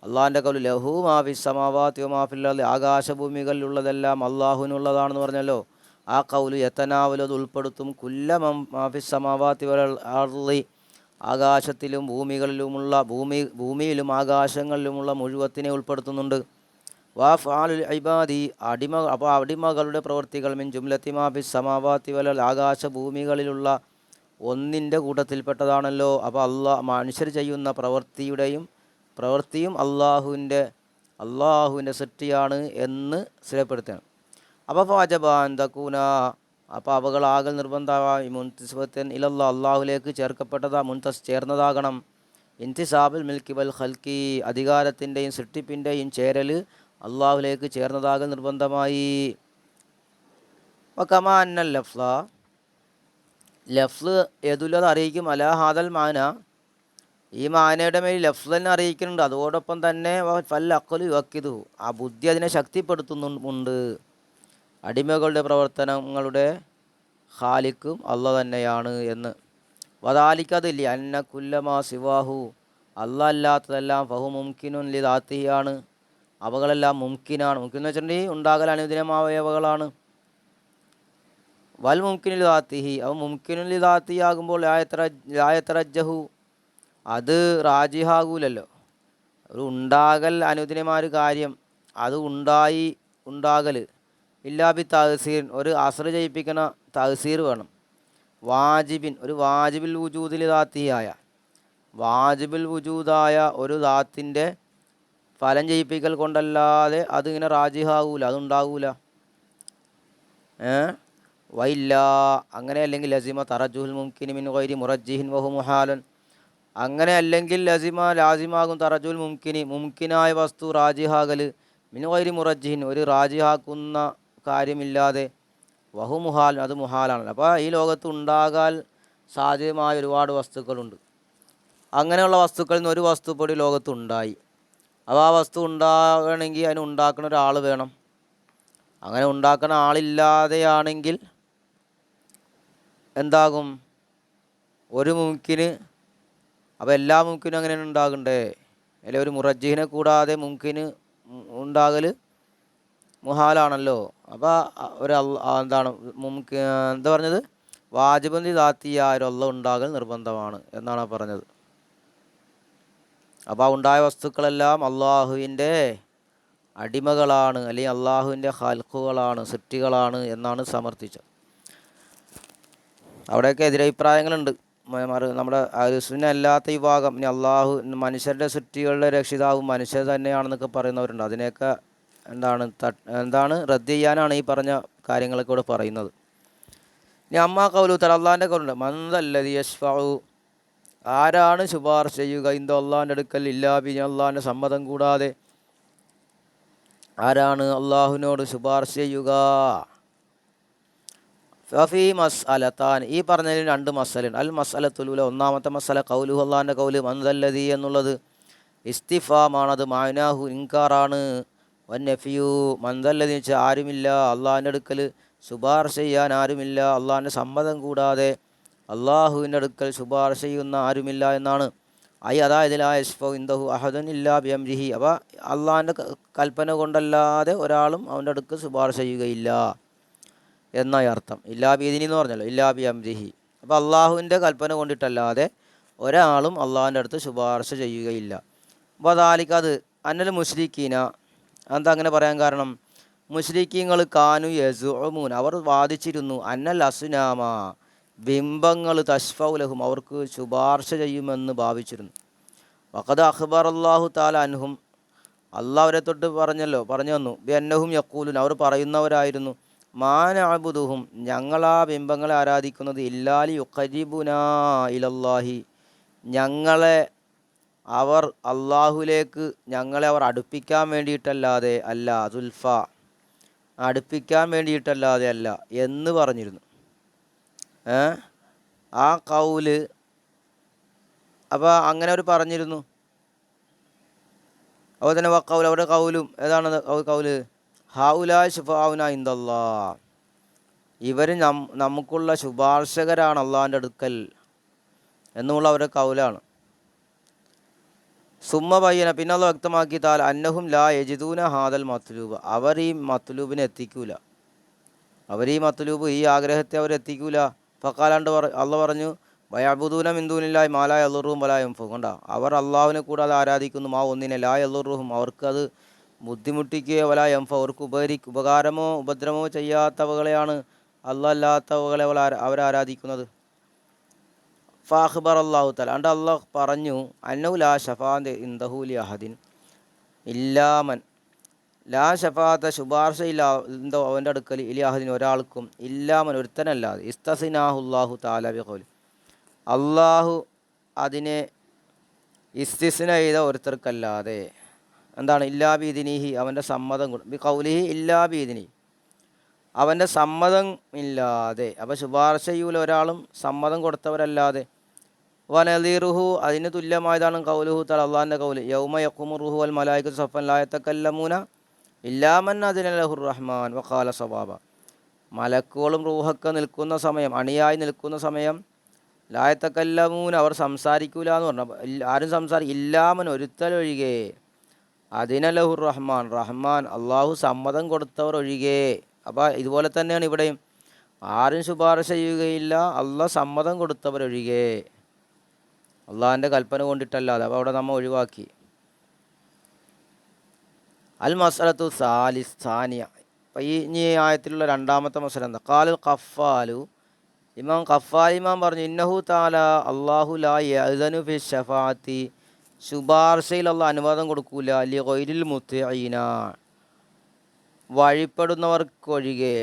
അള്ളാഹിൻ്റെ കൗലു, ലഹു മാഫി സമാവാതി വ മാഫിൽ അർളി, ആകാശഭൂമികളിലുള്ളതെല്ലാം അള്ളാഹുവിനുള്ളതാണെന്ന് പറഞ്ഞല്ലോ. ആ കൗലു യതനാവലു, അത് ഉൾപ്പെടുത്തും, കുല്ല മാഫി സമാവാതി വൽ അർളി, ആകാശത്തിലും ഭൂമികളിലുമുള്ള ഭൂമിയിലും ആകാശങ്ങളിലുമുള്ള മുഴുവത്തിനെ ഉൾപ്പെടുത്തുന്നുണ്ട്. വാഫാലുൽ ഇബാദി, അപ്പോൾ അടിമകളുടെ പ്രവൃത്തികൾ മിൻ ജുംലത്തി മാഫി സമാവാതി വൽ അർളി, ആകാശഭൂമികളിലുള്ള ഒന്നിൻ്റെ കൂട്ടത്തിൽപ്പെട്ടതാണല്ലോ. അപ്പോൾ മനുഷ്യർ ചെയ്യുന്ന പ്രവൃത്തിയും അള്ളാഹുവിൻ്റെ സൃഷ്ടിയാണ് എന്ന് സ്ഥിരപ്പെടുത്തുകയാണ്. അപ്പോൾ ഫാജബാൻ തക്കൂന, അപ്പോൾ അവകളാകൽ നിർബന്ധമായി, മുൻതിസ്ബത്തൻ ഇലല്ലാ, അള്ളാഹുലേക്ക് ചേർന്നതാകണം. ഇൻതിസാബുൽ മിൽക്കി വൽ ഖൽക്കി, അധികാരത്തിൻ്റെയും സൃഷ്ടിപ്പിൻ്റെയും ചേരൽ അള്ളാഹുലേക്ക് ചേർന്നതാകൽ നിർബന്ധമായി. വകമാ അന്നൽ ലഫ്ല് യദുല്ലത് അറിയിക്കും, അലാ ഹാദൽ മാന, ഈ മാനയുടെ മേൽ ലഫ്ലിനെ അറിയിക്കുന്നുണ്ട്, അതോടൊപ്പം തന്നെ ഫൽ അഖ്ലു യുഅക്കിദു, ആ ബുദ്ധി അതിനെ ശക്തിപ്പെടുത്തുന്നുണ്ട്. അടിമകളുടെ പ്രവർത്തനങ്ങളുടെ ഖാലിക്കും അള്ളാഹ് തന്നെയാണ് എന്ന്. വദാലിക്കതില്ല അന്ന കുല്ലമാ സിവാഹു, അള്ളാഹ് അല്ലാത്തതെല്ലാം ഫഹു മുംകിനുൻ ലിദാത്തിയാണ്, അവകളെല്ലാം മുംകിനാണ്. മുംകിൻ എന്ന് വെച്ചിട്ടുണ്ടെങ്കിൽ ഉണ്ടാകൽ അനുദിനമായവകളാണ്. വൽ മുംകിനുൽ ലിദാത്തിഹി, അവ മുംകിനുൽ ലിദാത്തി ആകുമ്പോൾ ലായത്തറജ്ജഹു, അത് റാജിഹാകൂലല്ലോ. ഒരു ഉണ്ടാകൽ അനുദിനമായ ഒരു കാര്യം, അത് ഉണ്ടാകൽ ഇല്ലാ ബി തഹ്സീർ, ഒരു അസ്ർ ചെയ്യിപ്പിക്കുന്ന തഹ്സീർ വേണം. വാജിബിൻ, ഒരു വാജിബിൽ വുജൂദിൽ ദാത്തിയായ, വാജിബിൽ വുജൂദായ ഒരു ദാത്തിൻ്റെ ഫലം ചെയ്യിപ്പിക്കൽ കൊണ്ടല്ലാതെ അതിങ്ങനെ റാജിഹാകൂല, അതുണ്ടാകൂല. വൈല്ല, അങ്ങനെ അല്ലെങ്കിൽ ലസിമ തറജുൽ മുംകിൻ മിൻ ഗൈരി മുറജ്ജിഹിൻ വഹു മുഹാലൻ, അങ്ങനെ അല്ലെങ്കിൽ ലാസിമാകും തറജുൽ മുംകിനായ വസ്തു റാജിഹാകൽ, മിൻ ഗൈരി മുറജ്ജിഹിൻ, ഒരു റാജിഹാക്കുന്ന കാര്യമില്ലാതെ, വഹു മുഹാൽ, അത് മുഹാലാണല്ലോ. അപ്പോൾ ഈ ലോകത്ത് ഉണ്ടാകാൻ സാധ്യമായ ഒരുപാട് വസ്തുക്കളുണ്ട്. അങ്ങനെയുള്ള വസ്തുക്കളിൽ നിന്ന് ഒരു വസ്തുപ്പൊടി ലോകത്തുണ്ടായി. അപ്പോൾ ആ വസ്തു ഉണ്ടാകണമെങ്കിൽ അതിന് ഉണ്ടാക്കുന്ന ഒരാൾ വേണം. അങ്ങനെ ഉണ്ടാക്കുന്ന ആളില്ലാതെയാണെങ്കിൽ എന്താകും? ഒരു മുംകിന്, അപ്പോൾ എല്ലാ മുംകിനും അങ്ങനെ ഉണ്ടാകണ്ടേ? അല്ലെങ്കിൽ ഒരു മുറജ്ജിഹിനെ കൂടാതെ മുംകിന് ഉണ്ടാകൽ മുഹാലാണല്ലോ. അപ്പോൾ എന്താണ് എന്താ പറഞ്ഞത്? വാജിബന്തി ദാത്തിയായ അള്ളാഹ് ഉണ്ടാകൽ നിർബന്ധമാണ് എന്നാണ് പറഞ്ഞത്. അപ്പോൾ ഉണ്ടായ വസ്തുക്കളെല്ലാം അള്ളാഹുവിൻ്റെ അടിമകളാണ്, അല്ലെങ്കിൽ അള്ളാഹുവിൻ്റെ ഖൽഖുകളാണ്, സൃഷ്ടികളാണ് എന്നാണ് സമർത്ഥിച്ചത്. അവിടെയൊക്കെ എതിരഭിപ്രായങ്ങളുണ്ട്. നമ്മുടെ അഹ്ലുസുന്ന അല്ലാത്ത ഈ ഭാഗം, ഇനി അള്ളാഹു മനുഷ്യരുടെ സൃഷ്ടികളുടെ രക്ഷിതാവും മനുഷ്യർ തന്നെയാണെന്നൊക്കെ പറയുന്നവരുണ്ട്. അതിനെയൊക്കെ എന്താണ് റദ്ദ് ചെയ്യാനാണ് ഈ പറഞ്ഞ കാര്യങ്ങളൊക്കെ ഇവിടെ പറയുന്നത്. ഇനി അമ്മാ കൗലു തല, അള്ളാഹിൻ്റെ കൗലുണ്ട്, മന്ദല്ലദി യശ്ഫഉ, ആരാണ് ശുപാർശ ചെയ്യുക, ഇന്ദ അള്ളാഹിൻ്റെ അടുക്കൽ, ഇല്ലാ ബി, അള്ളാഹിൻ്റെ സമ്മതം കൂടാതെ ആരാണ് അള്ളാഹുവിനോട് ശുപാർശ ചെയ്യുക? ഫഫി മസ്അലത്താൻ, ഈ പറഞ്ഞതിൽ രണ്ട് മസലുണ്ട്. അൽ മസ്അലത്തുൽ, ഒന്നാമത്തെ മസല കൗലുഹു, അള്ളാഹിൻ്റെ കൗല്, മന്ദല്ലദി എന്നുള്ളത് ഇസ്തിഫാമാണത്, മാനാഹു ഇൻകാറാണ്. വന്നഫിയു, മന്ദല്ലദി എന്ന് വെച്ചാൽ ആരുമില്ല, അള്ളാഹിൻ്റെ അടുക്കൽ ശുപാർശ ചെയ്യാൻ ആരുമില്ല, അള്ളാഹിൻ്റെ സമ്മതം കൂടാതെ അള്ളാഹുവിൻ്റെ അടുക്കൽ ശുപാർശ ചെയ്യുന്ന ആരുമില്ല എന്നാണ്. അതായത് ലാ യശ്ഫഉ ഇൻദഹു അഹദുൻ ഇല്ലാ ബി അംരിഹി, അപ്പോൾ അള്ളാഹിൻ്റെ കൽപ്പന കൊണ്ടല്ലാതെ ഒരാളും അവൻ്റെ അടുക്കൽ ശുപാർശ ചെയ്യുകയില്ല എന്നായി അർത്ഥം. ഇല്ലാ ബി ഇദിനി എന്ന് പറഞ്ഞല്ലോ, ഇല്ലാ ബി അംരിഹി. അപ്പോൾ അള്ളാഹുവിൻ്റെ കൽപ്പന കൊണ്ടിട്ടല്ലാതെ ഒരാളും അള്ളാഹിൻ്റെ അടുത്ത് ശുപാർശ ചെയ്യുകയില്ല. അപ്പോൾ അതാലിക്കത് അന്നൽ മുശ്രിക്കീന, എന്താ അങ്ങനെ പറയാൻ കാരണം? മുശ്രിക്കീങ്ങൾ കാനു യസുമൂൻ, അവർ വാദിച്ചിരുന്നു, അന്നൽ അസ്നാമ, ബിംബങ്ങൾ തശ്ഫൗലഹും അവർക്ക് ശുപാർശ ചെയ്യുമെന്ന് ഭാവിച്ചിരുന്നു. വഖദ് അഖ്ബർ അല്ലാഹു തആല അൻഹും അള്ളാഹ് അവരെ തൊട്ട് പറഞ്ഞു വന്നു ബിഅന്നഹും യഖൂലുൻ അവർ പറയുന്നവരായിരുന്നു മാ നഅബുദുഹും ഞങ്ങളാ ബിംബങ്ങളെ ആരാധിക്കുന്നത് ഇല്ലാലി യുഖരിബുനാ ഇലല്ലാഹി ഞങ്ങളെ അവർ അള്ളാഹുലേക്ക് ഞങ്ങളെ അവർ അടുപ്പിക്കാൻ വേണ്ടിയിട്ടല്ലാതെ അല്ല, സുൽഫ അടുപ്പിക്കാൻ വേണ്ടിയിട്ടല്ലാതെ അല്ല എന്ന് പറഞ്ഞിരുന്നു. ആ കൗല് അപ്പോൾ അങ്ങനെ അവർ പറഞ്ഞിരുന്നു. അതുപോലെ തന്നെ വക്കൗൽ അവരുടെ കൗലും ഏതാണ് കൗല് ഹൗലാ ശുഫാഉന ഇൻദല്ലാ ഇവർ നമുക്കുള്ള ശുപാർശകരാണ് അള്ളാഹിൻ്റെ അടുക്കൽ എന്നുള്ള അവരുടെ കൗലാണ്. സുമ്മ ബയ്യന പിന്നെ അത് വ്യക്തമാക്കി താൽ അന്നഹും ലാ യജിദൂന ഹാദൽ മത്ലൂബ് അവർ ഈ മത്ലൂബിനെ എത്തിക്കൂല, അവർ ഈ മത്ലൂബ് ഈ ആഗ്രഹത്തെ അവർ എത്തിക്കൂല. ഫക്കാലാണ്ട് അള്ളാഹ് പറഞ്ഞു വയഅബുദൂന മിൻ ദൂനില്ലാഹി മാ ലാ യളുറുഹും വലാ യൻഫഉഹും കണ്ട അവർ അള്ളാഹുവിനെ കൂടാതെ ആരാധിക്കുന്നു ആ ഒന്നിനെ ലാ യളുറുഹും അവർക്കത് ബുദ്ധിമുട്ടിക്കുകയോ വലാ യൻഫ അവർക്ക് ഉപകാരമോ ഉപദ്രവമോ ചെയ്യാത്തവകളെയാണ് അള്ളാഹ് അല്ലാത്തവകളെ അവർ ആരാധിക്കുന്നത്. ഫാഖ്ബർ അല്ലാഹു തആല അണ്ട് അള്ളാഹ് പറഞ്ഞു അന്നഹു ലാ ഷഫാഅത ഇൻദഹു ലി അഹദിൻ ഇല്ലാമൻ ലാ ഷഫാഅത്ത ശുപാർശയില്ല എന്തോ അവൻ്റെ അടുക്കൽ ഇലി അഹദിൻ ഒരാൾക്കും ഇല്ലാമൻ ഒരുത്തനല്ലാതെ ഇസ്തസിനാഹുല്ലാഹു തആല ബിഖൗലി അള്ളാഹു അതിനെ ഇസ്തിസ്ന ചെയ്ത ഒരുത്തർക്കല്ലാതെ എന്താണ് ഇല്ലാ ബീദിനിഹി അവൻ്റെ സമ്മതം ബി ഖൗലിഹി ഇല്ലാ ബീദിനി അവൻ്റെ സമ്മതം ഇല്ലാതെ അപ്പോൾ ശുപാർശ ചെയ്യൂല ഒരാളും സമ്മതം കൊടുത്തവരല്ലാതെ. വനദീറുഹു അതിന് തുല്യമായതാണ് കൗലുഹു തആല അള്ളാഹിൻ്റെ കൗല് യൗമ യഖൂമു റൂഹു വൽ മലായികത്തു സഫൻ ലാ യതകല്ലമൂന ഇല്ലാ മൻ അദിന ലഹുർ റഹ്മാൻ വഖാല സവാബ മലക്കുകളും റൂഹൊക്കെ നിൽക്കുന്ന സമയം അണിയായി നിൽക്കുന്ന സമയം ലാ യതകല്ലമൂന അവർ സംസാരിക്കൂല എന്ന് പറഞ്ഞു. ആരും ഇല്ലാമൻ ഒരുത്തലൊഴികെ അദിന ലഹുർ റഹ്മാൻ റഹ്മാൻ അള്ളാഹു സമ്മതം കൊടുത്തവർ ഒഴികെ. അപ്പോൾ ഇതുപോലെ തന്നെയാണ് ഇവിടെയും ആരും ശുപാർശ ചെയ്യുകയില്ല അള്ളാഹ് സമ്മതം കൊടുത്തവരൊഴികെ അള്ളാഹിൻ്റെ കൽപ്പന കൊണ്ടിട്ടല്ലാതെ. അപ്പോൾ അവിടെ നമ്മൾ ഒഴിവാക്കി. അൽ മസലത്തു സാനിയ അപ്പോൾ ഈ ആയത്തിലുള്ള രണ്ടാമത്തെ മസല എന്താ ഖാലുൽ ഖഫാലു ഇമാം ഖഫാൽ പറഞ്ഞു ഇന്നഹു തആല അല്ലാഹു ലാ യഅ്ദനു ഫി ശഫാഅത്തി ശുപാർശയിൽ അള്ളാഹ് അനുവാദം കൊടുക്കൂല ലി ഗൈരിൽ മുത്തിഈന വഴിപ്പെടുന്നവർക്കൊഴികെ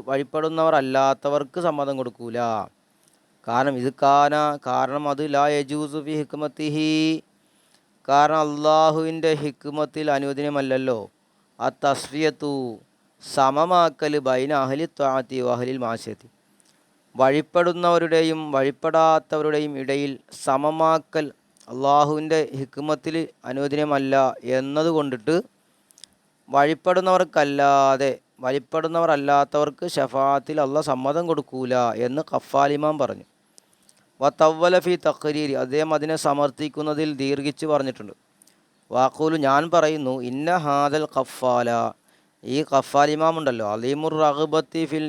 വഴിപ്പെടുന്നവർ അല്ലാത്തവർക്ക് സമ്മതം കൊടുക്കൂല. കാരണം അത് ലാ യജൂസു ഫി ഹിക്മത്തിഹി കാരണം അള്ളാഹുവിൻ്റെ ഹിക്മത്തിൽ അനുവദനീയമല്ലല്ലോ ആ തസ്ഫിയത്തു സമമാക്കൽ ബൈന അഹ്ലി ത്വാഅത്തി വഅഹ്ലിൽ മാസിയത്തി വഴിപ്പെടുന്നവരുടെയും വഴിപ്പെടാത്തവരുടെയും ഇടയിൽ സമമാക്കൽ അള്ളാഹുവിൻ്റെ ഹിക്മത്തിൽ അനുവദനീയമല്ല എന്നതുകൊണ്ടിട്ട് വഴിപ്പെടുന്നവർ അല്ലാത്തവർക്ക് ഷഫാത്തിൽ അള്ളാഹ് സമ്മതം കൊടുക്കൂല എന്ന് ഖഫാലിമാം പറഞ്ഞു. വതവ്വല ഫി തഖ്രീരി അദ്ദേഹം അതിനെ സമർത്ഥിക്കുന്നതിൽ ദീർഘിച്ച് പറഞ്ഞിട്ടുണ്ട്. വാഖൂലു ഞാൻ പറയുന്നു ഇന്ന ഹാദൽ ഖഫാല ഈ ഖഫാലിമാം ഉണ്ടല്ലോ അലീമുർ റഗ്ബത്തി ഫിൽ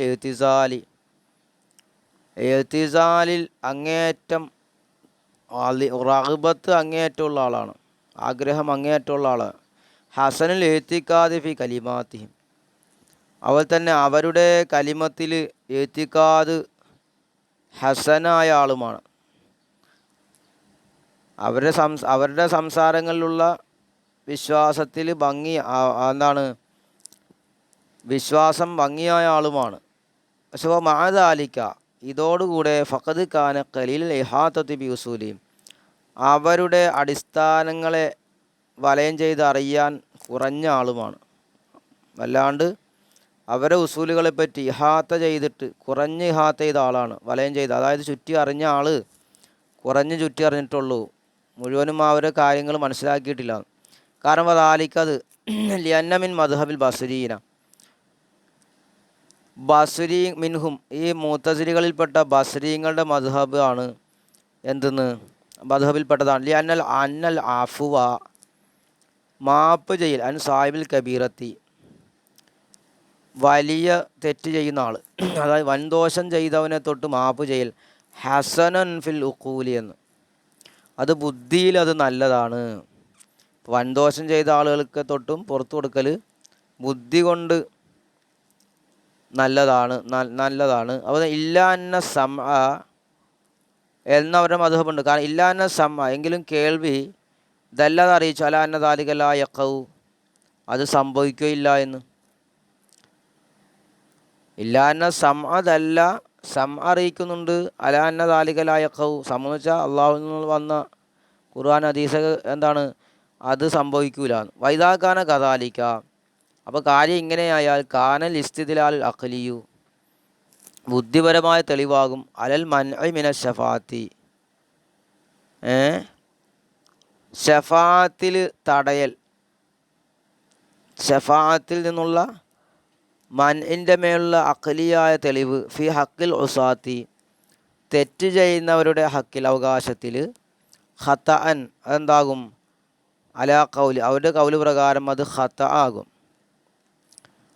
എഴ്തിസാലിൽ അങ്ങേയറ്റം റഗ്ബത്ത് അങ്ങേയറ്റമുള്ള ആളാണ്, ആഗ്രഹം അങ്ങേയറ്റമുള്ള ആളാണ്. ഹസനുൽ എത്തിക്കാദ് ഫി കലിമാത്തിഹിം അവർ തന്നെ അവരുടെ കലിമത്തിൽ എത്തിക്കാദ് ഹസനായ ആളുമാണ്. അവരുടെ സംസാരങ്ങളിലുള്ള വിശ്വാസത്തിൽ വിശ്വാസം ഭംഗിയായ ആളുമാണ്. പക്ഷേ മഅദാലിക ഇതോടുകൂടെ ഫഖദ് കാന ഖലീൽ ഇഹാത്തത്തി ബി ഉസൂലിഹിം അവരുടെ അടിസ്ഥാനങ്ങളെ വലയം ചെയ്ത് അറിയാൻ കുറഞ്ഞ ആളുമാണ്. വല്ലാണ്ട് അവരെ ഉസൂലുകളെപ്പറ്റി കുറഞ്ഞ് ഇഹാത്ത ചെയ്ത ആളാണ്. വലയം ചെയ്ത് അതായത് ചുറ്റി അറിഞ്ഞ ആൾ കുറഞ്ഞ് ചുറ്റി അറിഞ്ഞിട്ടുള്ളൂ, മുഴുവനും അവരെ കാര്യങ്ങൾ മനസ്സിലാക്കിയിട്ടില്ല. കാരണം അതാലിക്കത് ലിയന്ന മിൻ മദ്ഹബിൽ ബസ്രി മിൻഹും ഈ മുഅ്തസിലികളിൽപ്പെട്ട ബസ്രീങ്ങളുടെ മദ്ഹബ് ആണ് മദ്ഹബിൽപ്പെട്ടതാണ്. അന്നൽ ആഫുവ മാപ്പ് ചെയ്യൽ അൻ സാഹിബിൽ കബീറത്തി വലിയ തെറ്റ് ചെയ്യുന്ന ആൾ അതായത് വൻദോഷം ചെയ്തവനെ തൊട്ട് മാപ്പ് ചെയ്യൽ ഹസനൻ ഫിൽ ഉഖൂലി എന്ന് അത് ബുദ്ധിയിൽ അത് നല്ലതാണ്. വൻദോഷം ചെയ്ത ആളുകൾക്ക് തൊട്ടും പുറത്തു കൊടുക്കൽ ബുദ്ധി കൊണ്ട് നല്ലതാണ്. അപ്പോൾ ഇല്ല അന്ന സം എന്നവരുടെ മദ്ഹബുണ്ട്. കാരണം ഇല്ല അന്ന സം എങ്കിലും കേൾവി ഇതല്ലാതെ അറിയിച്ചു അല അന്ന ദാലികല യഖൗ അത് സംഭവിക്കുകയില്ല എന്ന്. ഇല്ല അന്ന സം അതല്ല സം അറിയിക്കുന്നുണ്ട് അല അന്ന ദാലികല യഖൗ എന്ന് വെച്ചാൽ അള്ളാഹുവിൽ നിന്ന് വന്ന ഖുർആൻ ഹദീസ് എന്താണ് അത് സംഭവിക്കൂല. വൈദാകാന കദാലിക്ക അപ്പോൾ കാര്യം ഇങ്ങനെയായാൽ കാനൽ ഇസ്തിദ്ലാൽ അഖ്ലിയു ബുദ്ധിപരമായ തെളിവാകും അലൽ മൻഇ മിന ഷഫാത്തി ഷഫാത്തിൽ തടയൽ, ഷഫാത്തിൽ നിന്നുള്ള മൻഇൻ്റെ മേലുള്ള അഖ്ലിയായ തെളിവ് ഫി ഹക്കിൽ ഉസാത്തി തെറ്റ് ചെയ്യുന്നവരുടെ ഹക്കിൽ അവകാശത്തിൽ ഖതഅൻ അതെന്താകും അലാ കൗലി അവരുടെ കൗല് പ്രകാരം അത് ഖത ആകും.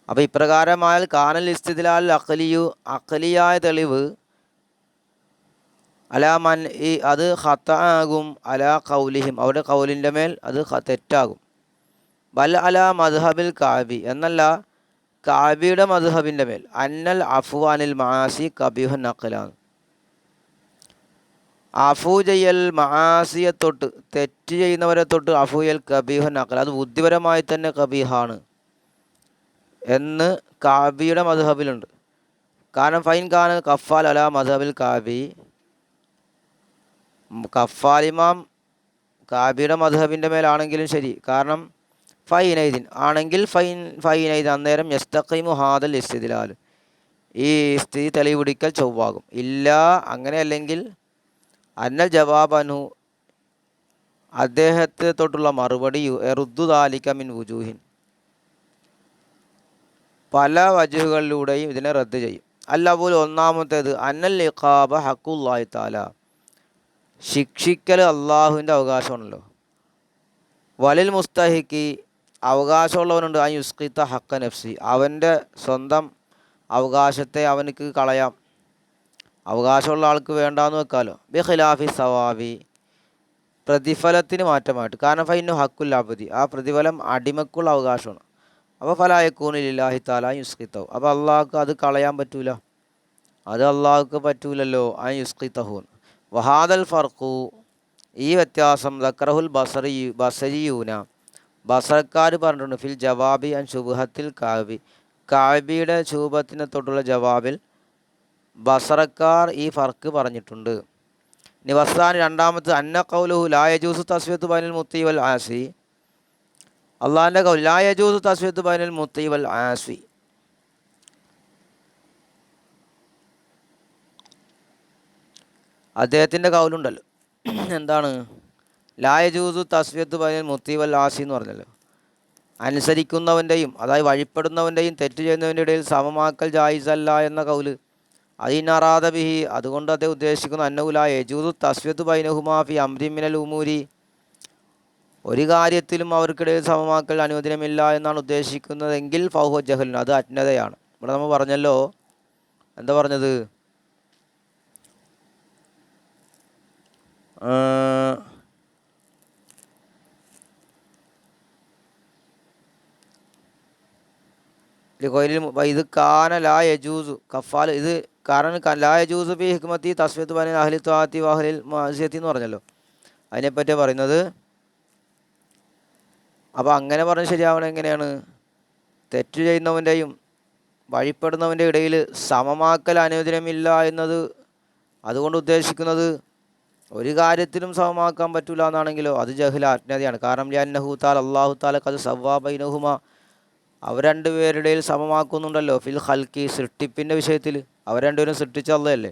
അപ്പോൾ ഇപ്രകാരമായാൽ കാനൽ ഇസ്തിദ്ലാൽ അഖ്ലിയു അഖ്ലിയായ തെളിവ് അലാ മൻ അത് ഖത ആകും അലാ കൗലിഹിം അവരുടെ കൗലിൻ്റെ മേൽ അത് തെറ്റാകും. ബൽ അലാ മദ്ഹബിൽ കാബി എന്നല്ല കാബിയുടെ മദ്ഹബിൻ്റെ മേൽ അന്നൽ അഫു അനിൽ മആസി കബീഹുൻ നഖലാണ് അഫു ചെയ്യൽ മആസിയെ തൊട്ട് തെറ്റ് ചെയ്യുന്നവരെ തൊട്ട് അഫു ചെയ്യൽ കബീഹുൻ നഖൽ അത് ബുദ്ധിപരമായി തന്നെ കബീഹാണ് എന്ന് കാബിയുടെ മദ്ഹബിലുണ്ട്. കാരണം ഫൈൻ ഖാൻ കഫാൽ അല മദ്ഹബിൽ കാബി കഫാലിമാം കാബിയുടെ മദ്ഹബിൻ്റെ മേലാണെങ്കിലും ശരി. കാരണം ഫൈനൈദിൻ ആണെങ്കിൽ ഫൈനൈദ് അന്നേരം യസ്തഖീമു ഹാദൽ ഇസ്തിദ്ലാൽ ഈ സ്ഥിതി തെളിവിടിക്കൽ ചൊവ്വാകും. ഇല്ല അങ്ങനെയല്ലെങ്കിൽ അന്നൽ ജവാബനു അദ്ദേഹത്തെ തൊട്ടുള്ള മറുപടി റുദ്ദു ദാലിക മിൻ വുജൂഹിൻ പല വജുഹുകളിലൂടെയും ഇതിനെ റദ്ദ് ചെയ്യും. അല്ലവൂൽ ഒന്നാമത്തേത് അന്നൽ ഇഖാബ ഹഖുല്ലാഹി തആല ശിക്ഷിക്കൽ അള്ളാഹുവിൻ്റെ അവകാശമാണല്ലോ. വലിൽ മുസ്തഹിക്കി അവകാശമുള്ളവനുണ്ട് ആ യുസ്ഖിത്ത ഹക്ക നഫ്സി അവൻ്റെ സ്വന്തം അവകാശത്തെ അവനക്ക് കളയാം. അവകാശമുള്ള ആൾക്ക് വേണ്ടാന്ന് വെക്കാമല്ലോ. ബി ഖിലാഫി സവാബി പ്രതിഫലത്തിന് മാറ്റമായിട്ട്. കാരണം ഫൈനു ഹക്കുൽ അബ്ദി ആ പ്രതിഫലം അടിമക്കുള്ള അവകാശമാണ്. അപ്പോൾ ഫലായക്കൂൻ ലില്ലാഹി തആല യുസ്ഖിത്തഹു അപ്പോൾ അള്ളാഹ്ക്ക് അത് കളയാൻ പറ്റൂല, അത് അള്ളാഹ്ക്ക് പറ്റൂലല്ലോ ആ യുസ്ഖിത്തഹൂൻ. വഹാദൽ ഫർഖു ഈ വ്യത്യാസം ദക്കറഹുൽ ബസരിയൂന ബസറക്കാർ പറഞ്ഞിട്ടുണ്ട് ഫിൽ ജവാബി അൻ ശുബ്ഹത്തിൽ കാബി കാബിയുടെ ശൂബത്തിനെ തൊട്ടുള്ള ജവാബിൽ ബസറക്കാർ ഈ ഫർക്ക് പറഞ്ഞിട്ടുണ്ട്. നിവസാൻ രണ്ടാമത്തെ അന്ന ഖൗലുഹു ലാ യജൂസു തസ്വിയത്തു ബൈനൽ മുത്തി വൽ ആസി അള്ളാഹിൻ്റെ കൗൽ ലാ യജൂസു തസ്വിയത്തു ബൈനൽ മുത്തി വൽ ആസി അദ്ദേഹത്തിൻ്റെ കൗലുണ്ടല്ലോ എന്താണ് ലാ യജൂസു തസ്വിയത്തു ബൈനൽ മുത്തി വൽ ആസി എന്ന് പറഞ്ഞല്ലോ. അനുസരിക്കുന്നവൻ്റെയും അതായത് വഴിപ്പെടുന്നവൻ്റെയും തെറ്റ് ചെയ്യുന്നവൻ്റെ ഇടയിൽ സമമാക്കൽ ജായിസല്ല എന്ന കൗല് അതിനറാദ ബിഹി അതുകൊണ്ട് അദ്ദേഹം ഉദ്ദേശിക്കുന്ന അന്നഹു ലാ യജൂസു തസ്വിയത്തു ബൈനഹുമാ ഫി അംരി മിനൽ ഉമൂരി ഒരു കാര്യത്തിലും അവർക്കിടയിൽ സമമാക്കൽ അനുവദനമില്ല എന്നാണ് ഉദ്ദേശിക്കുന്നതെങ്കിൽ ഫൗഹ ജഹൽ അത് അജ്ഞതയാണ്. ഇവിടെ നമ്മൾ പറഞ്ഞല്ലോ എന്താ പറഞ്ഞത് ഇത് കാന ലാ യജൂസു കഫാൽ ഇത് കാരണം ലാ യജൂസു ഫി ഹിക്മത്തി തസ്വിയത്തു ബൈന അഹ്ലി ത്വാഅത്തി വ അഹ്ലിൽ മഅസിയത്തി എന്ന് പറഞ്ഞല്ലോ. അതിനെപ്പറ്റി പറയുന്നത്. അപ്പോൾ അങ്ങനെ പറഞ്ഞ് ശരിയാവണം എങ്ങനെയാണ് തെറ്റ് ചെയ്യുന്നവൻ്റെയും വഴിപ്പെടുന്നവൻ്റെ ഇടയിൽ സമമാക്കൽ അനുവദനമില്ല എന്നത് അതുകൊണ്ട് ഉദ്ദേശിക്കുന്നത് ഒരു കാര്യത്തിലും സമമാക്കാൻ പറ്റില്ല എന്നാണെങ്കിലോ അത് ജഹ്ല അജ്ഞതയാണ്. കാരണം ലിഅന്നഹു തആല അല്ലാഹു തആല ഖദ് സവ്വാ ബൈനഹുമ അവർ രണ്ടുപേരുടെയിൽ സമമാക്കുന്നുണ്ടല്ലോ ഫിൽ ഖൽക്കി സൃഷ്ടിപ്പിൻ്റെ വിഷയത്തിൽ. അവർ രണ്ടുപേരും സൃഷ്ടിച്ച അള്ളയല്ലേ.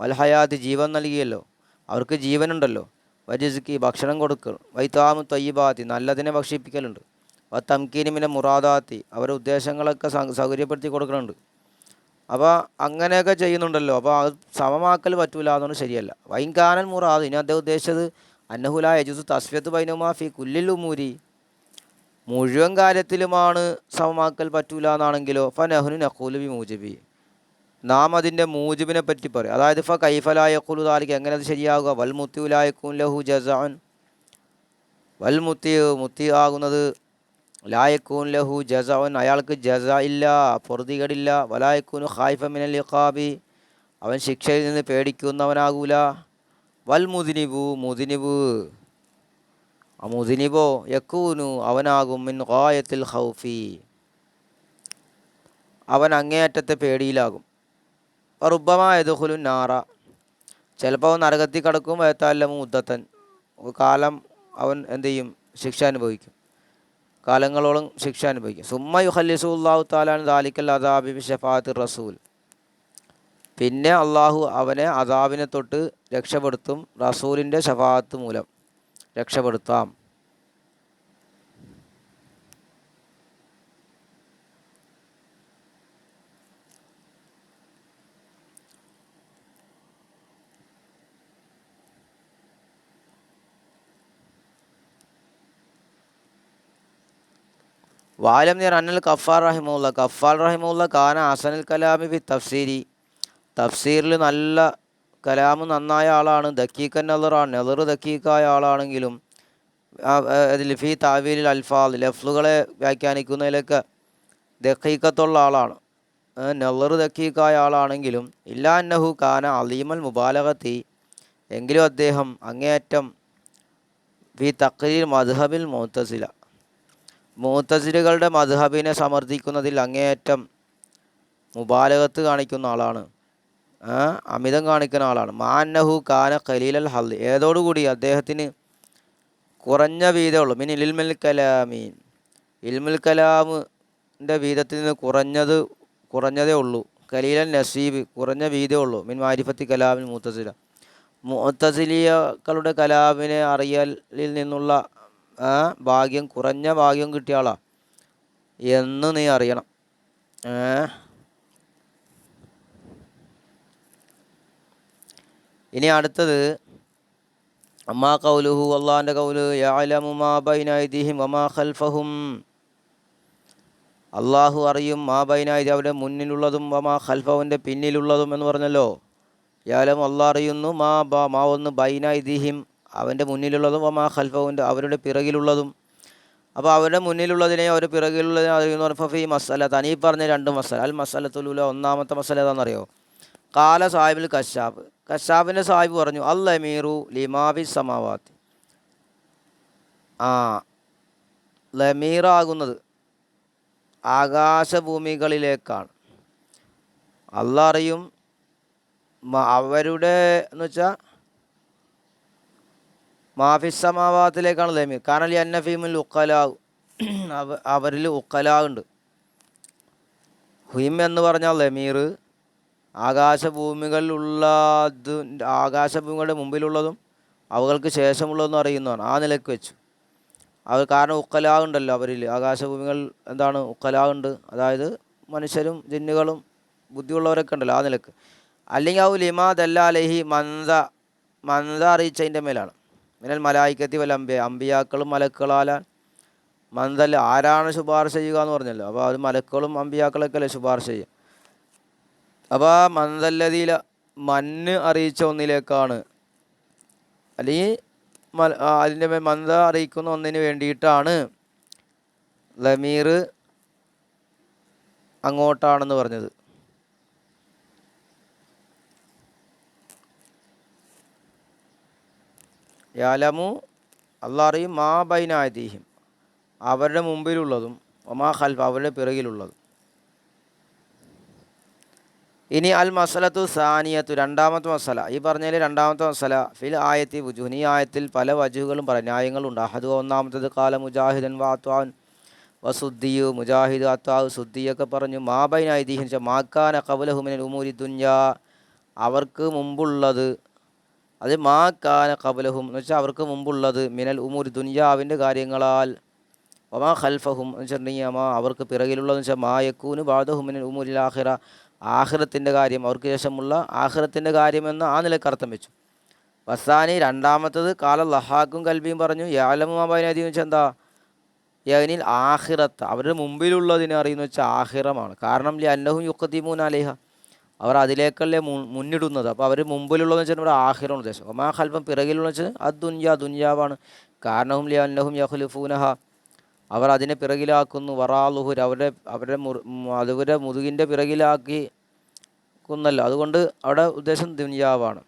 വൽ ഹയാത്ത് ജീവൻ നൽകിയല്ലോ, അവർക്ക് ജീവനുണ്ടല്ലോ. വരിസ്കി ഭക്ഷണം കൊടുക്കൽ, വൈതാമു തയ്യിബാത്തി നല്ലതിനെ ഭക്ഷിപ്പിക്കലുണ്ട്, വ തംകീനിമിനെ മുറാദാത്തി അവരുടെ ഉദ്ദേശങ്ങളൊക്കെ സൗകര്യപ്പെടുത്തി കൊടുക്കുന്നുണ്ട്. അപ്പോൾ അങ്ങനെയൊക്കെ ചെയ്യുന്നുണ്ടല്ലോ. അപ്പോൾ അത് സമമാക്കൽ പറ്റൂല എന്നുകൊണ്ട് ശരിയല്ല. വൈൻകാനൽ മുറാദ് ഇനി അദ്ദേഹം ഉദ്ദേശിച്ചത് അന്നഹുല യജൂസു തസ്വിയത്തു ബൈനഹുമാ ഫി കുല്ലിൽ ഉമൂരി മുഴുവൻ കാര്യത്തിലുമാണ് സമമാക്കൽ പറ്റൂല എന്നാണെങ്കിലോ ഫനഹ്നു നഖൂലു ബി മൂജിബി നാം അതിൻ്റെ മൂജിബിനെ പറ്റി പറയും. അതായത് ഫ കൈഫലാ യഖൂലു ദാലിക എങ്ങനെ അത് ശരിയാകുക വൽ മുത്തിഉ ലാ യകൂൻ ലഹു ജസാൻ വൽ മുത്തി ആകുന്നത് ലായക്കൂൻ ലഹു ജസഉൻ അയാൾക്ക് ജസ ഇല്ല, പൊറുതികേടില്ല. വലായക്കൂനു ഖായിഫ മിനൽ ഇഖാബി അവൻ ശിക്ഷയിൽ നിന്ന് പേടിക്കുന്നവനാകൂല. വൽ മുദിനിബു ആ മുദിനിബോ യക്കൂനു അവനാകും മിൻ ഗായത്തിൽ ഖൗഫി അവൻ അങ്ങേയറ്റത്തെ പേടിയിലാകും. റുബ്ബമാ യദ്ഖുലു നാറ ചിലപ്പോൾ നരകത്തിൽ കടക്കും. വയത്താലമു മുദ്ദത്തൻ കാലം അവൻ എന്ത് ചെയ്യും, ശിക്ഷ അനുഭവിക്കും, കാലങ്ങളോളം ശിക്ഷ അനുഭവിക്കും. സുമ്മ യുഖല്ലിസുല്ലാഹു തആല ദാലിക്കൽ അദാബി ബിശഫാഅത്തി റസൂൽ പിന്നെ അള്ളാഹു അവനെ അദാബിനെ തൊട്ട് രക്ഷപ്പെടുത്തും, റസൂലിൻ്റെ ശഫാഅത്ത് മൂലം രക്ഷപ്പെടുത്താം. വാലം നിർ അന്നൽ കഫാർ റഹിമുല്ല കാന ഹസനുൽ കലാമി ഫി തഫ്സീരി തഫ്സീറിൽ നല്ല കലാമ് നന്നായ ആളാണ്. ദക്കീക്കൻ നെളറാണ്, നെളർ ദക്കീക്കായ ആളാണെങ്കിലും അതിൽ ഫി താവീലിൽ അൽഫാദ് ലഫ്ലുകളെ വ്യാഖ്യാനിക്കുന്നതിലൊക്കെ ദക്കീക്കത്തുള്ള ആളാണ്, നെളർ ദക്കീക്കായ ആളാണെങ്കിലും. ഇല്ലാ അന്നഹു കാന അലീമൽ മുബാലഗത്തി എങ്കിലും അദ്ദേഹം അങ്ങേയറ്റം ഫി തഖ്രീർ മദ്ഹബിൽ മുഅ്തസിലകളുടെ മദ്ഹബിനെ സമർത്ഥിക്കുന്നതിൽ അങ്ങേയറ്റം മുബാലഗത്ത് കാണിക്കുന്ന ആളാണ്, അമിതം കാണിക്കുന്ന ആളാണ്. മാന്നഹു കാന ഖലീലൽ ഹൽ ഏതോടുകൂടി അദ്ദേഹത്തിന് കുറഞ്ഞ വീതമുള്ളൂ. മിൻ ഇൽമുൽ കലാമിൻ്റെ വീതത്തിൽ നിന്ന് കുറഞ്ഞതേ ഉള്ളൂ. ഖലീലൻ നസീബ് കുറഞ്ഞ വീതേ ഉള്ളൂ. മിൻ മാരിഫത്തി കലാമിൽ മുഅ്തസിലികളുടെ കലാമിനെ അറിയലിൽ നിന്നുള്ള ഭാഗ്യം കുറഞ്ഞ ഭാഗ്യം കിട്ടിയ ആളാ എന്ന് നീ അറിയണം. ഇനി അടുത്തത് അമ്മാ ഖൗലുഹു അള്ളാഹിൻ്റെ ഖൗല് യഅലമു മാ ബൈന ഐദിഹിം വമാ ഖൽഫഹും അള്ളാഹു അറിയും മാ ബൈന ഐദി അവരുടെ മുന്നിലുള്ളതും വമാ ഖൽഫഹുവിൻ്റെ പിന്നിലുള്ളതും എന്ന് പറഞ്ഞല്ലോ. യഅലമു അള്ളാഹ് അറിയുന്നു മാ ഒന്ന് ബൈന ഐദിഹിം അവൻ്റെ മുന്നിലുള്ളതും വമാ ഖൽഫഹുവിൻ്റെ അവരുടെ പിറകിലുള്ളതും. അപ്പോൾ അവരുടെ മുന്നിലുള്ളതിനെ അവരുടെ പിറകിലുള്ളതിനെ അറിയുന്നു. ഫഫി മസല തനീ പറഞ്ഞ രണ്ട് മസല അൽ മസലത്തുലൂല ഒന്നാമത്തെ മസല ഏതാണെന്നറിയോ? കാല സാഹിബിൽ കശാബിൻ്റെ സാഹിബ് പറഞ്ഞു അൽ ലമീറു ലിമാബി സമാവാത്തി ലമീറാകുന്നത് ആകാശഭൂമികളിലേക്കാണ്. അള്ളാഹ് അറിയും അവരുടെ എന്ന് വെച്ചാൽ മാഫിസമാവാത്തിലേക്കാണ് ലമീർ. കാരണം ഈ അന്നഫീമിൽ ഉക്കലാവ് അവരിൽ ഉക്കലാവുണ്ട്. ഹുയിം എന്ന് പറഞ്ഞാൽ ലമീർ ആകാശഭൂമികളുടെ മുമ്പിലുള്ളതും അവകൾക്ക് ശേഷമുള്ളതെന്നും അറിയുന്നതാണ്. ആ നിലയ്ക്ക് വെച്ചു അവർ. കാരണം ഉക്കലാവുണ്ടല്ലോ അവരിൽ, ആകാശഭൂമികൾ എന്താണ് ഉക്കലാവുണ്ട്, അതായത് മനുഷ്യരും ജിന്നുകളും ബുദ്ധിയുള്ളവരൊക്കെ ഉണ്ടല്ലോ, ആ നിലക്ക്. അല്ലെങ്കിൽ ഔ ലിമാദല്ല അലൈഹി മന്ദ അറിയിച്ചതിൻ്റെ മേലാണ്. മിനൽ മലായിക്കത്തി വൽ അമ്പിയാക്കളും മലക്കുകളാലാണ്. മന്ദല്ല ആരാണ് ശുപാർശ ചെയ്യുക എന്ന് പറഞ്ഞല്ലോ. അപ്പോൾ അത് മലക്കുകളും അമ്പിയാക്കളൊക്കെ അല്ലേ ശുപാർശ ചെയ്യുക. അപ്പോൾ ആ മന്ദല്ലതിയിൽ മണ്ണ് അറിയിച്ച ഒന്നിലേക്കാണ്, അല്ലെങ്കിൽ അതിൻ്റെ മേൽ മന്ദ അറിയിക്കുന്ന ഒന്നിന് വേണ്ടിയിട്ടാണ് ലമീർ അങ്ങോട്ടാണെന്ന് പറഞ്ഞത്. യാലമു അള്ളാഹ് അറിയും മാ ബൈന അയ്ദീഹിം അവരുടെ മുമ്പിലുള്ളതും വമാ ഖൽഫ അവരുടെ പിറകിലുള്ളതും. ഇനി അൽ മസലത്തു സാനിയത്തു രണ്ടാമത്തെ മസല. ഈ പറഞ്ഞതിൽ രണ്ടാമത്തെ മസല ഫിൽ ആയത്തി വുജൂഹ്. ഈ ആയത്തിൽ പല വജുഹുകളും ന്യായങ്ങളുണ്ട്. അഹദു ഒന്നാമത്തത് കാല മുജാഹിദൻ വാത്വാൻ വസുദ്ദിയു മുജാഹിദ് അത്വാവ് സുദ്ദിയൊക്കെ പറഞ്ഞു മാ ബൈന അയ്ദീഹിം മാക്കാന ഖബലഹു മിനൽ ഉമൂരി ദുന്യാ അവർക്ക് മുമ്പുള്ളത്. അത് മാ കാന ഖബലഹും എന്ന് വെച്ചാൽ അവർക്ക് മുമ്പുള്ളത് മിനൽ ഉമൂരി ദുന്യാവിൻ്റെ കാര്യങ്ങളാൽ. വമാ ഖൽഫഹും എന്ന് വെച്ചിട്ടുണ്ടെങ്കിൽ അവർക്ക് പിറകിലുള്ളതെന്ന് വെച്ചാൽ മാ യക്കൂന് ബാദഹും മിനൽ ഉമൂരിൽ ആഖിറ ആഖിറത്തിൻ്റെ കാര്യം, അവർക്ക് ശേഷമുള്ള ആഖിറത്തിൻ്റെ കാര്യമെന്ന് ആ നിലക്ക് അർത്ഥം വെച്ചു. വസാനി രണ്ടാമത്തത് കാല ലഹാക്കും കൽബിയും പറഞ്ഞു യഅലമു മാ ബൈന അയ്ദീഹിം എന്ന് വെച്ചാൽ എന്താ യഅനിൽ ആഖിറത്ത് അവരുടെ മുമ്പിലുള്ളതിനെ അറിയുന്ന വെച്ചാൽ ആഖിറമാണ്. കാരണം ലി അന്നഹും യുഖദ്ദിമൂന അലൈഹ അവർ അതിലേക്കല്ലേ മുന്നിടുന്നത്. അപ്പോൾ അവർ മുമ്പിലുള്ളതെന്ന് വെച്ചാൽ ഇവിടെ ആഖിറാണ് ഉദ്ദേശം. ഒമാ ഖൽഫം പിറകിലുള്ള വെച്ചാൽ ദുന്യാവാണ്. കാരണവും ലി അന്നഹും യഖ്ലുഫൂനഹ അവർ അതിനെ പിറകിലാക്കുന്നു. വറാലുഹുർ അവരുടെ മുതുകിൻ്റെ പിറകിലാക്കി കുന്നല്ലോ. അതുകൊണ്ട് അവിടെ ഉദ്ദേശം ദുനിയാവാണ്.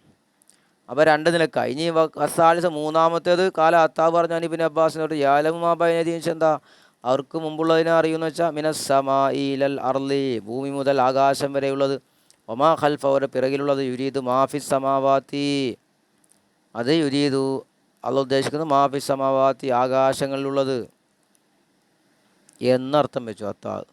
അപ്പോൾ രണ്ട് നിലക്കായി. ഇനി അസാലിസ മൂന്നാമത്തേത് കാല അത്താബ് പറഞ്ഞാൽ ഇബ്നു അബ്ബാസിനോട് യാലമുമാ ബൈനദീൻ എന്താ അവർക്ക് മുമ്പുള്ളതിനെ അറിയുമെന്ന് വെച്ചാൽ മിനസ്സമാഇലൽ അർളി ഭൂമി മുതൽ ആകാശം വരെയുള്ളത്, ഒമാ ഖൽഫ അവരുടെ പിറകിലുള്ളത്, യുരീദു മാഫിസ് സമാവാത്തി അത് യുരീദു അള്ള ഉദ്ദേശിക്കുന്നത് മാഫിസ് സമാവാത്തി ആകാശങ്ങളിലുള്ളത് എന്നർത്ഥം വെച്ചു അത്താബ്.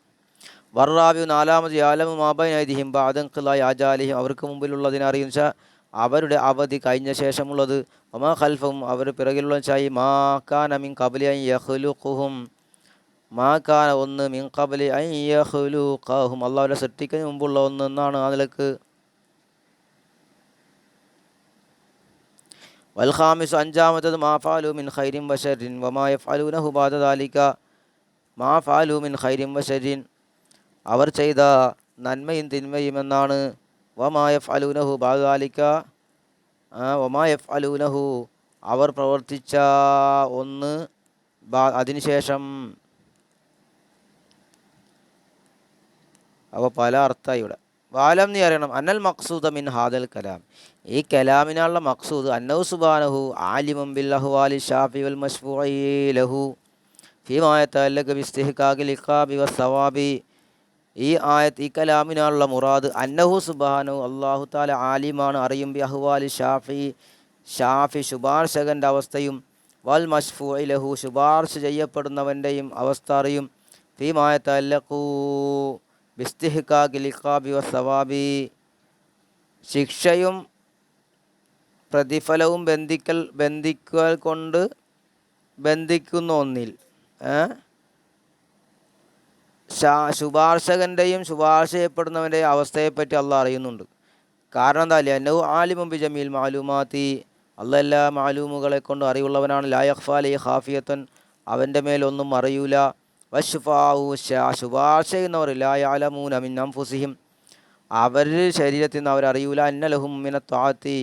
വർറാബിയു നാലാമത് യാലമു മാബൈനൈദിഹിം ബഅദൻഖിലായി ആജാലിഹിം അവർക്ക് മുമ്പിലുള്ളതിനെ അറിയും വെച്ചാൽ അവരുടെ അവധി കഴിഞ്ഞ ശേഷമുള്ളത്, ഒമാ ഖൽഫും അവർ പിറകിലുള്ള ചായി മാ കാന മിൻ ഖബ്ലി അൻ യഖ്ലുഖുഹും മാ കാന ഒന്ന് മിൻ ഖബ്ലി അൻ യഖ്ലുഖഹും അള്ളാഹുവിനെ സൃഷ്ടിക്കുന്നതിന് മുമ്പുള്ള ഒന്ന് എന്നാണ് ആ നിലക്ക്. വൽ ഖാമിസു അഞ്ചാമത്തത് മാ ഫഅലു മിൻ ഖൈരിൻ വശരിൻ വമാ യഫ്അലൂനഹു ബഅദ ദാലിക മാ ഫഅലു മിൻ ഖൈരിൻ വശരിൻ അവർ ചെയ്ത നന്മയും തിന്മയും എന്നാണ്. വമാ യഫ്അലൂനഹു ബഅദ ദാലിക വമാ യഫ്അലൂനഹു അവർ പ്രവർത്തിച്ച ഒന്ന് അതിനുശേഷം. അപ്പോൾ പല അർത്ഥമായി ഇവിടെ. വാലം നീ അറിയണം അന്നൽ മഖ്സൂദ മിൻ ഹാദൽ കലാം ഈ കലാമിനുള്ള മഖ്സൂദ് അന്നഹു സുബ്ഹാനഹു ആലിമുൻ ബിൽ അഹ്വാലി ഷാഫി വൽ മശ്ഫൂഇ ലഹു ഫീമാ യതഅല്ലഖ ബിസ്തിഹ്ഖാഖിൽ ഇഖാബി വസ്സവാബി. ഈ ആയത്ത് ഈ കലാമിനുള്ള മുറാദ് അന്നഹു സുബ്ഹാനഹു അല്ലാഹു തആല ആലിമാണ് അറിയും, ബി അഹ്വാലി ഷാഫി ശുപാർശകൻ്റെ അവസ്ഥയും, വൽ മശ്ഫൂഇ ലഹു ശുപാർശ ചെയ്യപ്പെടുന്നവൻ്റെയും അവസ്ഥ അറിയും, ഫീമാ യതഅല്ലഖു ബിസ്തിഹ്ഖാഖിൽ ഇഖാബി വസ്സവാബി ശിക്ഷയും പ്രതിഫലവും ബന്ധിക്കൽ കൊണ്ട് ബന്ധിക്കുന്ന ഒന്നിൽ ശുപാർശകൻ്റെയും ശുപാർശ ചെയ്യപ്പെടുന്നവൻ്റെയും അവസ്ഥയെപ്പറ്റി അള്ളാഹ് അറിയുന്നുണ്ട്. കാരണം എന്താ അല്ലേ അന്നഹു ആലിമുൻ ബി ജമീൽ മാലൂമാത്തി അള്ളാഹ് എല്ലാ മാലൂമുകളെ കൊണ്ട് അറിവുള്ളവനാണ്. ലാ യഖ്ഫാ അലൈഹി ഖാഫിയത്തുൻ അവൻ്റെ മേലൊന്നും അറിയൂല. വശുഫാഉ ശുപാർശ ചെയ്യുന്നവർ ലാ യഅലമൂന മിൻ അൻഫുസിഹിം അവരുടെ ശരീരത്തിൽ നിന്ന് അവരറിയൂല. അന്ന ലഹും മിന ത്വാഅത്തി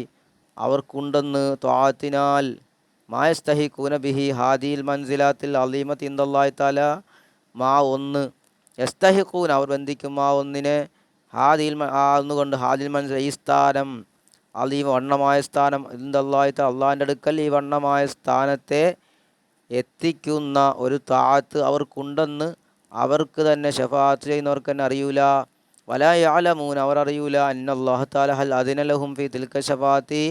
അവർക്കുണ്ടെന്ന് ത്വാഅത്തിനാൽ മാ യസ്തഹിഖൂന ബിഹി ഹാദിൽ മൻസിലാത്തിൽ അലീമത്തി ഇൻദല്ലാഹി തആല മാ ഒന്ന് യസ്തഹിഖൂൻ അവർ ബന്ധിക്കും ആ ഒന്നിനെ ഒന്നുകൊണ്ട് ഹാദിൽ മൻസില ഈ സ്ഥാനം അലീമ വണ്ണമായ സ്ഥാനം ഇൻദല്ലാഹി തആല അള്ളാഹിൻ്റെ അടുക്കൽ ഈ വണ്ണമായ സ്ഥാനത്തെ എത്തിക്കുന്ന ഒരു താഅത്ത് അവർക്കുണ്ടെന്ന് അവർക്ക് തന്നെ ശഫാഅത്ത് ചെയ്യുന്നവർക്ക് തന്നെ അറിയൂല. വലാ യഅലമൂൻ അവർ അറിയൂല അന്നല്ലാഹു തആല ഹൽ അദിന ലഹും ഫീ തിൽക ശഫാഅത്തി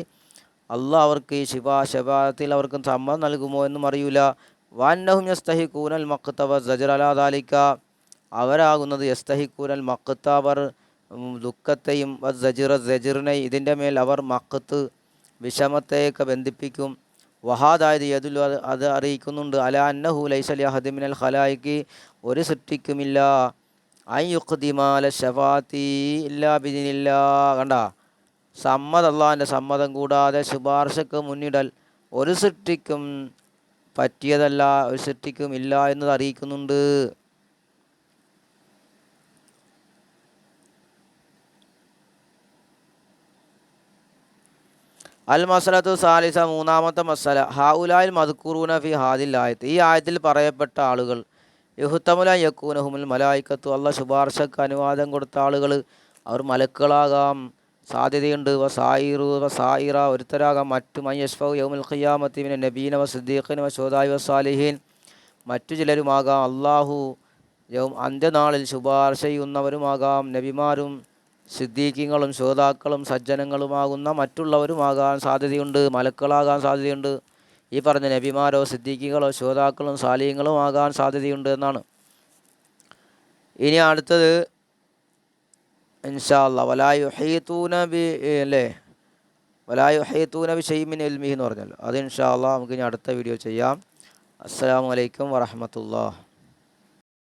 അള്ളാഹ് അവർക്ക് ഈ ശഫാഅത്തിൽ അവർക്ക് സമ്മതം നൽകുമോ എന്നും അറിയൂല. വഅന്നഹും യസ്തഹിഖൂനൽ മഖ്ത വസ്സജ്റ അലാ ദാലിക അവരാകുന്നത് യസ്തഹിഖൂനൽ മഖ്ത അവർ ദുഃഖത്തെയും സജ്റിനെ ഇതിൻ്റെ മേൽ അവർ മഖ്ത്ത് വിഷമത്തെയൊക്കെ ബന്ധിപ്പിക്കും. വഹാദായത് യദുല്ലു അത് അറിയിക്കുന്നുണ്ട് അലാ അന്നഹു ലൈസ ലിഅഹദിൻ മിനൽ ഖലായിഖി ഒരു സൃഷ്ടിക്കുമില്ല അൻ യുഖ്ദിമ അല ശഫാഅത്തി ഇല്ലാ ബിഇദ്നില്ലാ കണ്ട അള്ളാഹിൻ്റെ സമ്മതം കൂടാതെ ശുപാർശക്ക് മുന്നിടൽ ഒരു സൃഷ്ടിക്കും പറ്റിയതല്ല, ഒരു സൃഷ്ടിക്കും ഇല്ല എന്നത് അറിയിക്കുന്നുണ്ട്. അൽ മസലത്തു സാലിസ മൂന്നാമത്തെ മസല ഹൗലായിൽ മദ്കൂറൂന ഫി ഹാദിൽ ആയത്ത് ഈ ആയത്തിൽ പറയപ്പെട്ട ആളുകൾ യുഹ്തമുല യക്കൂനഹുമുൽ മലായിക്കത്തു അള്ളാഹ് ശുപാർശക്ക് അനുവാദം കൊടുത്ത ആളുകൾ അവർ മലക്കുകളാകാം സാധ്യതയുണ്ട്. വസായിറ ഒരുത്തരാകാം മറ്റു മയ്യഷ്ഫൗ യൗമുൽ ഖിയാമത്തി മിന നബീന വ സിദ്ദീഖിൻ വ ശുഹദാഇ വസ്സാലിഹീൻ മറ്റു ചിലരുമാകാം. അള്ളാഹു അന്ത്യനാളിൽ ശുപാർശ ചെയ്യുന്നവരുമാകാം. നബിമാരും സിദ്ദീഖീങ്ങളും ശുഹദാക്കളും സജ്ജനങ്ങളുമാകുന്ന മറ്റുള്ളവരുമാകാൻ സാധ്യതയുണ്ട്. മലക്കുകളാകാൻ സാധ്യതയുണ്ട്. ഈ പറഞ്ഞ നബിമാരോ സിദ്ദീഖീങ്ങളോ ശുഹദാക്കളും സാലിഹീങ്ങളും ആകാൻ സാധ്യതയുണ്ട് എന്നാണ്. ഇനി അടുത്തത് ഇൻഷാ അല്ലാഹ് വലാ യുഹീതൂന ബി ശൈഇൻ മിൻ ഇൽമിഹി എന്ന് പറഞ്ഞല്ലോ. അത് ഇൻഷാ അല്ലാഹ് നമുക്ക് ഇനി അടുത്ത വീഡിയോ ചെയ്യാം. അസ്സലാമു അലൈക്കും വറഹ്മത്തുള്ളാഹി.